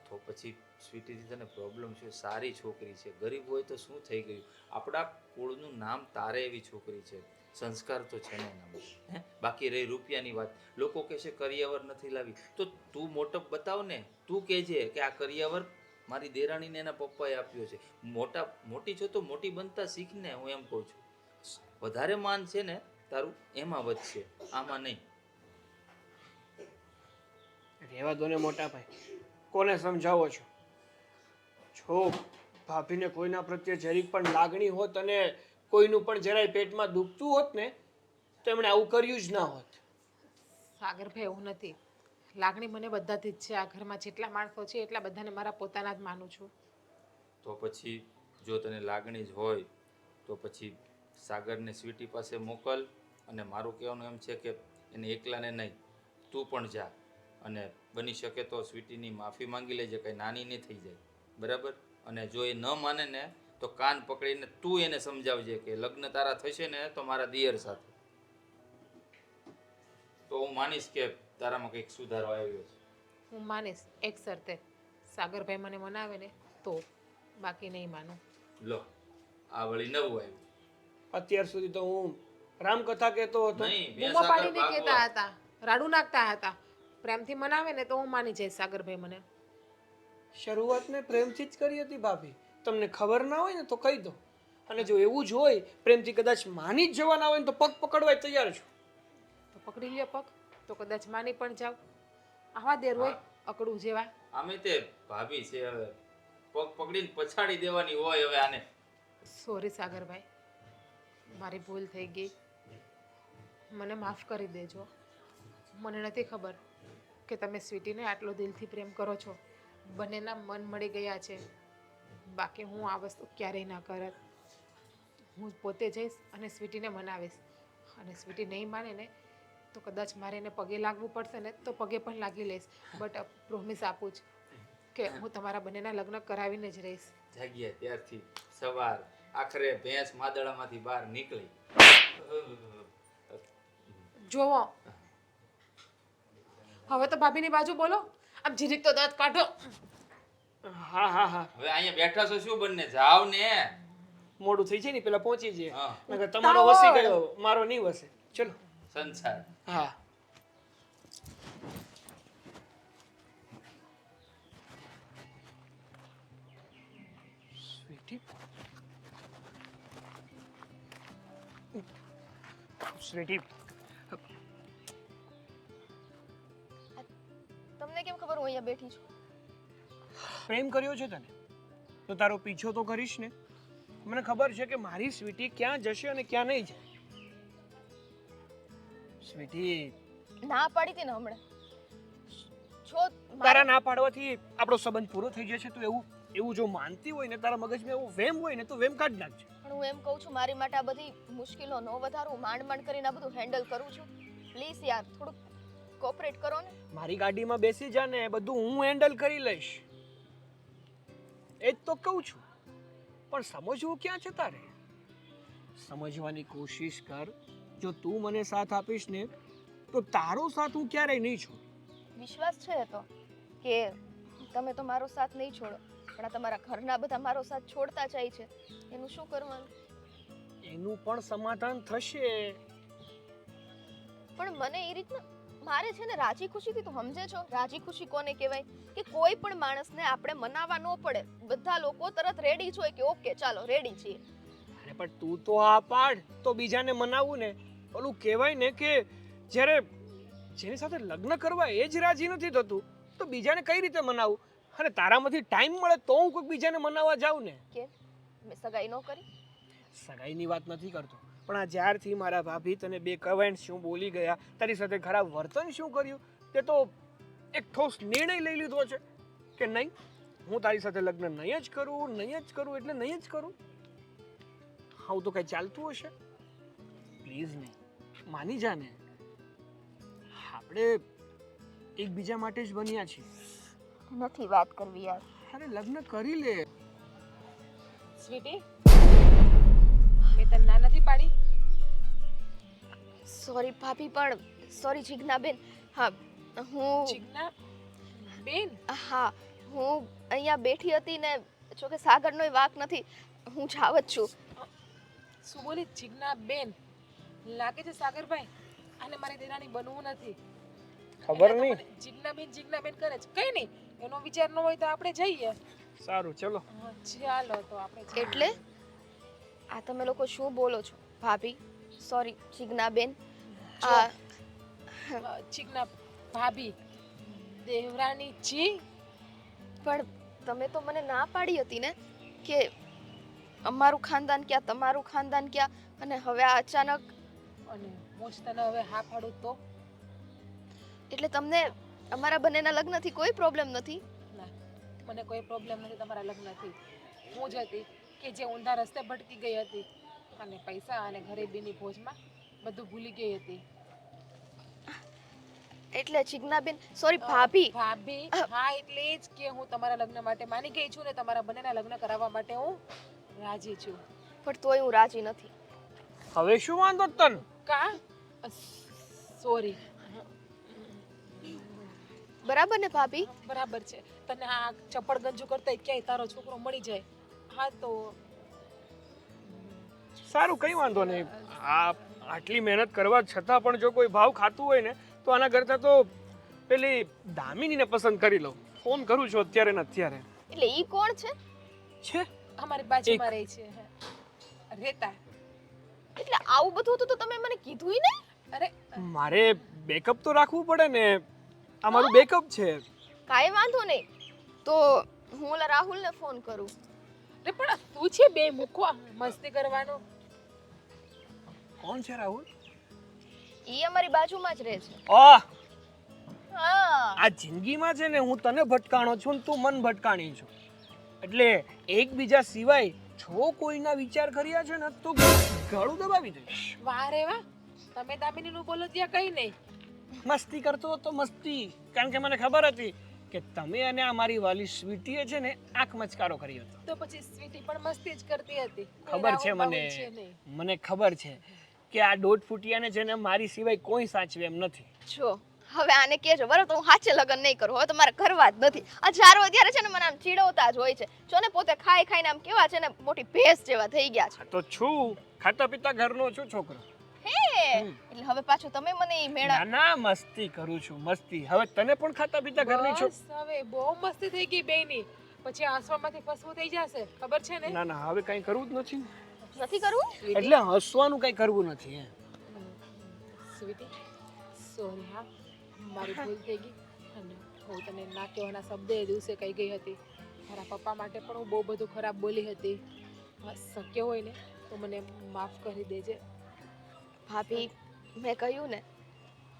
E: તો પછી સ્વીટીથી તને પ્રોબ્લેમ છે? સારી છોકરી છે, ગરીબ હોય તો શું થઈ ગયું? આપણા કુળનું નામ તારે એવી છોકરી છે, સંસ્કાર તો છે ને એનામાં. હે, બાકી રહી રૂપિયાની વાત, લોકો કહે છે કરિયાવર નથી લાવી, તો તું મોટપ બતાવ ને. તું કહેજે કે આ કરિયાવર મારી દેરાણીને એના પપ્પાએ આપ્યો છે. મોટી છો તો મોટી બનતા શીખ ને, હું એમ કહું છું. વધારે માન છે ને તારું એમાં વધશે, આમાં નહીં.
F: રહેવા દો ને મોટા ભાઈ, કોને સમજાવો છો? જો ભાભીને કોઈના પ્રત્યે જરીક પણ લાગણી હોત અને કોઈનું પણ જરાય પેટમાં દુખતું હોત ને તો એમણે આવું કર્યું જ ના હોત.
D: સાગરભાઈ, એવું નથી. લાગણી મને બધાથી જ છે. આ ઘરમાં જેટલા માણસો છે એટલા બધાને મારા પોતાના જ માનું છું.
E: તો પછી જો તને લાગણી જ હોય તો પછી સાગરને સ્વીટી પાસે મોકલ, અને મારું કહેવાનું એમ છે કે એને એકલાને નહીં, તું પણ જા, અને બની શકે તો સ્વીટીની માફી માંગી લેજે, કંઈ નાની નહીં થઈ જાય, બરાબર? અને જો એ ન માને ને તો કાન પકડીને તું એને સમજાવજે કે લગ્ન તારા થશે ને તો મારા દિયર સાથે, તો હું માનીશ કે તારામાં કંઈક સુધારો આવ્યો છે.
D: હું માનીશ એક શરતે, સાગરભાઈ મને મનાવે ને તો, બાકી નહીં માનું.
E: લો આ વળી નવું આવ્યું.
F: અત્યાર સુધી તો હું રામકથા કહેતો હતો.
E: નહીં
D: બૂમો
E: ભેંસ
D: પાડીને
E: આગળ
D: કહેતા
E: ભાગવા.
D: હતા, રાડું નાખતા હતા. પ્રેમથી મનાવે ને તો હું માની જઈશ સાગરભાઈ મને.
F: શરૂઆત મેં પ્રેમથી જ કરી હતી ભાભી. તમને ખબર ના હોય ને તો કહી દો. અને જો એવું જ હોય પ્રેમથી કદાચ માની જ જવાના હોય ને તો પગ પકડવા તૈયાર છું.
D: તો પકડી લ્યો પગ, તો કદાચ માની પણ જાવ. આવા દેર હોય અકડું જેવા.
E: આમે તે ભાભી છે, હવે પગ પકડીને પછાડી દેવાની હોય હવે આને.
D: સોરી સાગરભાઈ, મારી ભૂલ થઈ ગઈ, મને માફ કરી દેજો. મને નથી ખબર કે તમે સ્વીટીને આટલો દિલથી પ્રેમ કરો છો. બંનેના મન મળી ગયા છે, બાકી હું આ વસ્તુ ક્યારેય ના કરત. હું પોતે જઈશ અને સ્વીટીને મનાવીશ, અને સ્વીટી નહીં માને ને તો કદાચ મારે એને પગે લાગવું પડશે ને તો પગે પણ લાગી લઈશ. બટ પ્રોમિસ આપું છું કે હું તમારા બંનેના લગ્ન કરાવીને જ રહીશ.
E: જાગ્યા ત્યારથી સવાર આખરે ભેંસ માદળામાંથી બહાર નીકળી.
D: જોવો, હવે તો ભાભીની બાજુ બોલો. આમ જીરીક તો દાંત કાઢો.
F: હા હા હા,
E: હવે અહીંયા બેઠા છો શું બંને? જાવ ને.
F: મોડું થઈ જાય ને પેલા પહોંચી જાય.
E: હા
F: નકર તમારો વસી ગયો, મારો નહીં વસે. ચલો.
E: સંસાર.
F: હા. સ્વીટી, સ્વીટી,
C: તમને કેમ ખબર હું અહીંયા બેઠી છું?
F: પ્રેમ કર્યો છે તને તો તારો પીછો તો કરીશ ને. મને ખબર છે કે મારી સ્વીટી ક્યાં જશે અને ક્યાં નહીં જાય. સ્વીટી,
C: ના પાડી હતી ને હમણાં. જો
F: તારા ના પાડવાથી આપણો સંબંધ પૂરો થઈ જશે. તો એવું જો માનતી હોય ને, તારા મગજમાં એવું વેમ હોય ને, તો વેમ કાઢ નાખજે.
C: પણ હું એમ કહું છું, મારી માટે આ બધી મુશ્કેલો ન વધારું, માંડ માંડ કરીને આ બધું હેન્ડલ કરું છું. પ્લીઝ યાર, થોડુંક કોઓપરેટ કરો ને.
F: મારી ગાડીમાં બેસી જા ને, બધું હું હેન્ડલ કરી લઈશ. એ જ તો કહું છું. પણ સમજવું ક્યાં છે તારે? સમજવાની કોશિશ કર. જો તું મને સાથ આપીશ ને તો તારો સાથ હું ક્યારેય નહીં છોડું.
C: વિશ્વાસ છે તો કે તમે તો મારો સાથ નહીં છોડો, પણ આ તમારા ઘરના બધા મારો સાથ છોડતા જાય છે, એનું શું કરવાનું?
F: એનું પણ સમાધાન થશે.
C: પણ મને એ રીતના મારે છે ને રાજી ખુશીથી તો સમજે છો, રાજી ખુશી કોને કહેવાય? કે કોઈ પણ માણસને આપણે મનાવવા ન પડે, બધા લોકો તરત રેડી જ હોય કે ઓકે ચાલો રેડી છીએ.
F: અરે પણ તું તો આ પાડ તો બીજાને મનાવવું ને. ઓલું કહેવાય ને કે જ્યારે જેની સાથે લગ્ન કરવા એ જ રાજી નથી થતું તો બીજાને કઈ રીતે મનાવું? અને તારામાંથી ટાઈમ મળે તો હું કોઈ બીજાને મનાવવા જાઉં ને.
C: કે મેં સગાઈ ન કરી?
F: સગાઈની વાત નથી કરતો, પણ આ જ્યારથી મારા ભાભી તને બે કમેન્ટ શું બોલી ગયા, તારી સાથે ખરાબ વર્તન શું કર્યું, તે તો એક ઠોસ નિર્ણય લઈ લીધો છે કે નહીં, હું તારી સાથે લગ્ન નહીં જ કરું એટલે નહીં જ કરું. આવું તો કઈ ચાલતું હશે? પ્લીઝ નહીં, માની જા ને. આપણે એકબીજા માટે જ બન્યા છીએ.
C: નથી વાત કરવી યાર.
F: અરે લગ્ન કરી લે.
D: સ્વીટી, મેં તને ના નથી પાડી.
C: સોરી ભાભી, પણ સોરી જીજ્ઞાબેન. હા હું
D: જીજ્ઞા બેન,
C: હા હું અહીંયા બેઠી હતી ને, જો કે સાગરનો વાક નથી, હું જાવ જ છું.
D: શું બોલી? જીજ્ઞા બેન લાગે છે સાગરભાઈ આને મારી દેરાણી બનવું નથી.
F: ખબર નહીં.
D: જીજ્ઞા બેન કરે છે. કઈ નહીં, એનો વિચાર ન હોય તો આપણે જઈએ.
F: સારું ચલો.
D: હા, ચાલો તો આપણે જઈએ.
C: એટલે આ તમે લોકો શું બોલો છો ભાભી? સોરી જીજ્ઞાબેન. આ
D: જીજ્ઞા ભાભી, દેવરાણી જી.
C: પણ તમે તો મને ના પાડી હતી ને કે અમારું ખાનદાન ક્યાં, તમારું ખાનદાન ક્યાં, અને હવે આ અચાનક.
D: અને હું જ તને હવે હા પાડું તો?
C: એટલે તમને અમારા બંનેના લગ્નથી કોઈ પ્રોબ્લેમ નથી?
D: ના, મને કોઈ પ્રોબ્લેમ નથી તમારા લગ્નથી. હું જ હતી કે જે ઊંધા રસ્તે ભટકી ગઈ હતી અને પૈસા અને ગરીબીની ભોજમાં બધું ભૂલી ગઈ હતી.
C: એટલે જીજ્ઞાબેન સોરી ભાભી.
D: ભાભી હા, એટલે જ કે હું તમારા લગ્ન માટે માની ગઈ છું ને તમારા બંનેના લગ્ન કરાવવા માટે હું રાજી છું.
C: પણ તોય હું રાજી નથી.
F: હવે શું વાંધો તને?
D: કા સોરી,
C: બરાબર ને ભાભી?
D: બરાબર છે. તને આ ચપળ ગંજુ કરતા ક્યાંય તારો છોકરો મળી જાય હા તો
F: સારું, કઈ વાંધો નહીં. આટલી મહેનત કરવા છતાં પણ જો કોઈ ભાવ ખાતું હોય ને તો આના કરતાં તો પેલી દામિનીને પસંદ કરી લઉં. ફોન કરું છું અત્યારે ને અત્યારે.
C: એટલે ઈ કોણ છે?
F: છે
D: અમારી બાજુમાં રહે છે રેતા.
C: એટલે આવું બધું હતું તો તમે મને કીધું નહીં?
D: અરે
F: મારે બેકઅપ તો રાખવું પડે ને. આ મારું બેકઅપ છે.
C: કાંઈ વાંધો નહીં. તો હું ઓલા રાહુલને ફોન કરું.
D: અરે પણ તું છે બે મૂકવા મસ્તી કરવાનો.
F: કોણ છે રાહુલ?
C: ઈ અમારી બાજુમાં જ રહે છે.
F: આહ,
C: હા.
F: આ જિંદગીમાં છે ને હું તને ભટકાણો છું ને તું મન ભટકાણી છું. એટલે એકબીજા સિવાય જો કોઈના વિચાર કર્યા છે ને તો ગળું દબાવી દઈશ.
D: વાહ રે વાહ, તમે દામિનીનું બોલો ત્યાં કઈ નહીં.
F: મસ્તી કરતો હતો મસ્તી, કારણ કે મને ખબર હતી કે તમે અને આ મારી વાલી સ્વીટીએ છે ને આંખ મચકારો કર્યો હતો.
D: તો પછી સ્વીટી પણ મસ્તી જ કરતી હતી.
F: ખબર છે
D: રાહુલ
F: મને,
D: છે નહીં.
F: મને ખબર છે કે આ દોઢ ફૂટિયાને છે ને મારી સિવાય કોઈ સાચવે એમ નથી.
C: જો હવે આને કહેજો બરાબર, તો હું સાચે લગ્ન નહીં કરું. હવે તો મારે કરવા જ નથી. આ ચારો અત્યારે છે ને મને આમ ચીડવતા જ હોય છે. જો ને પોતે ખાઈ ખાઈને આમ કેવા છે ને મોટી ભેંસ જેવા થઈ ગયા છે.
F: તો છું ખાતા પીતા ઘરનો છું છોકરો.
C: હે એટલે હવે પાછું તમે મને ઈ મેળા.
F: ના ના, મસ્તી કરું છું મસ્તી. હવે તને પણ ખાતા પીતા ઘરની છો.
D: બસ હવે બહુ મસ્તી થઈ ગઈ બેયની. પછી હસવામાંથી ફસવું થઈ જશે, ખબર છે ને?
F: ના ના, હવે કઈ કરવું જ નથી.
C: નથી કરવું?
F: એટલે હસવાનું કઈ કરવું નથી એમ.
D: સ્વીટી સોરી હા, મારી ભૂલ થઈ ગઈ. અને હું તને ના કહેવાના શબ્દ એ દિવસે કહી ગઈ હતી. મારા પપ્પા માટે પણ હું બહુ બધું ખરાબ બોલી હતી. શક્ય હોય ને તો મને માફ કરી દેજે.
C: ભાભી, મેં કહ્યું ને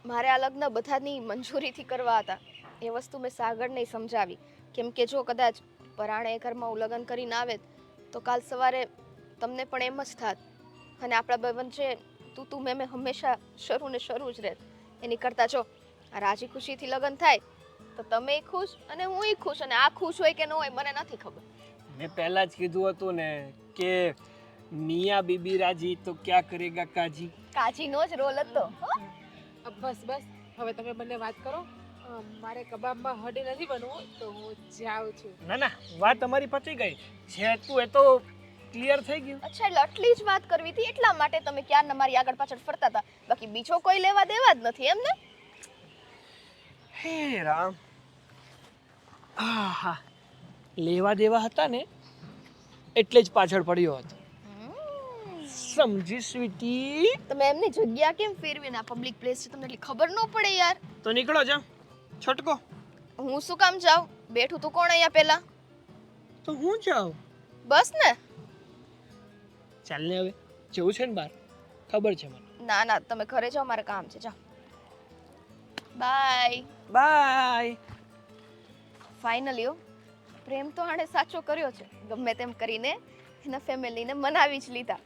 C: મારે આ લગ્ન બધાની મંજૂરીથી કરવા હતા. એ વસ્તુ મેં સાગરને સમજાવી. કેમ કે જો કદાચ પરાણે ઘરમાં હું લગ્ન કરીને આવે તો કાલ સવારે તમને પણ એમ જ થાત અને આપણા બે વચ્ચે તું મેં હંમેશા શરૂ ને શરૂ જ રહેત. એની કરતાં જો આ રાજી ખુશીથી લગ્ન થાય તો તમે ખુશ અને હું ખુશ, અને આ ખુશ હોય કે ન હોય મને નથી ખબર.
F: મેં પહેલા જ કીધું હતું ને કે મિયા બીબી રાજી તો ક્યાં કરેગા કાજી.
C: કાચીનો જ રોલ હતો.
D: બસ બસ હવે તમે બંને વાત કરો. મારે કબાબમાં હળી નથી બનવું તો હું જાઉં છું.
F: ના ના, વાત તમારી પતી ગઈ. જે હતું એ તો ક્લિયર થઈ ગયું.
C: અચ્છા, એટલે આટલી જ વાત કરવી હતી એટલા માટે તમે ક્યારના મારી આગળ પાછળ ફરતા હતા. બાકી બીજો કોઈ લેવા દેવા જ નથી એમ ને?
F: હે રામ. આહા, લેવા દેવા હતા ને એટલે જ પાછળ પડ્યો હતો. સમજી સ્વીટી?
C: તમે એમની જગ્યા કેમ ફેરવી ને? આ પબ્લિક પ્લેસ છે, તમને એટલી ખબર ન પડે યાર.
F: તો નીકળો જા છટકો.
C: હું શું કામ જાઉં? બેઠું તું કોણ અહીંયા પેલા?
F: તો હું જાઉં.
C: બસ ને.
F: ચાલ ને હવે જવું છે ને બહાર, ખબર છે મને.
C: ના ના, તમે ઘરે જાઓ, મારે કામ છે. જાઓ. બાય.
F: બાય.
C: ફાઇનલી પ્રેમ તો આણે સાચો કર્યો છે. ગમે તેમ કરીને એના ફેમિલીને મનાવી જ લીધા.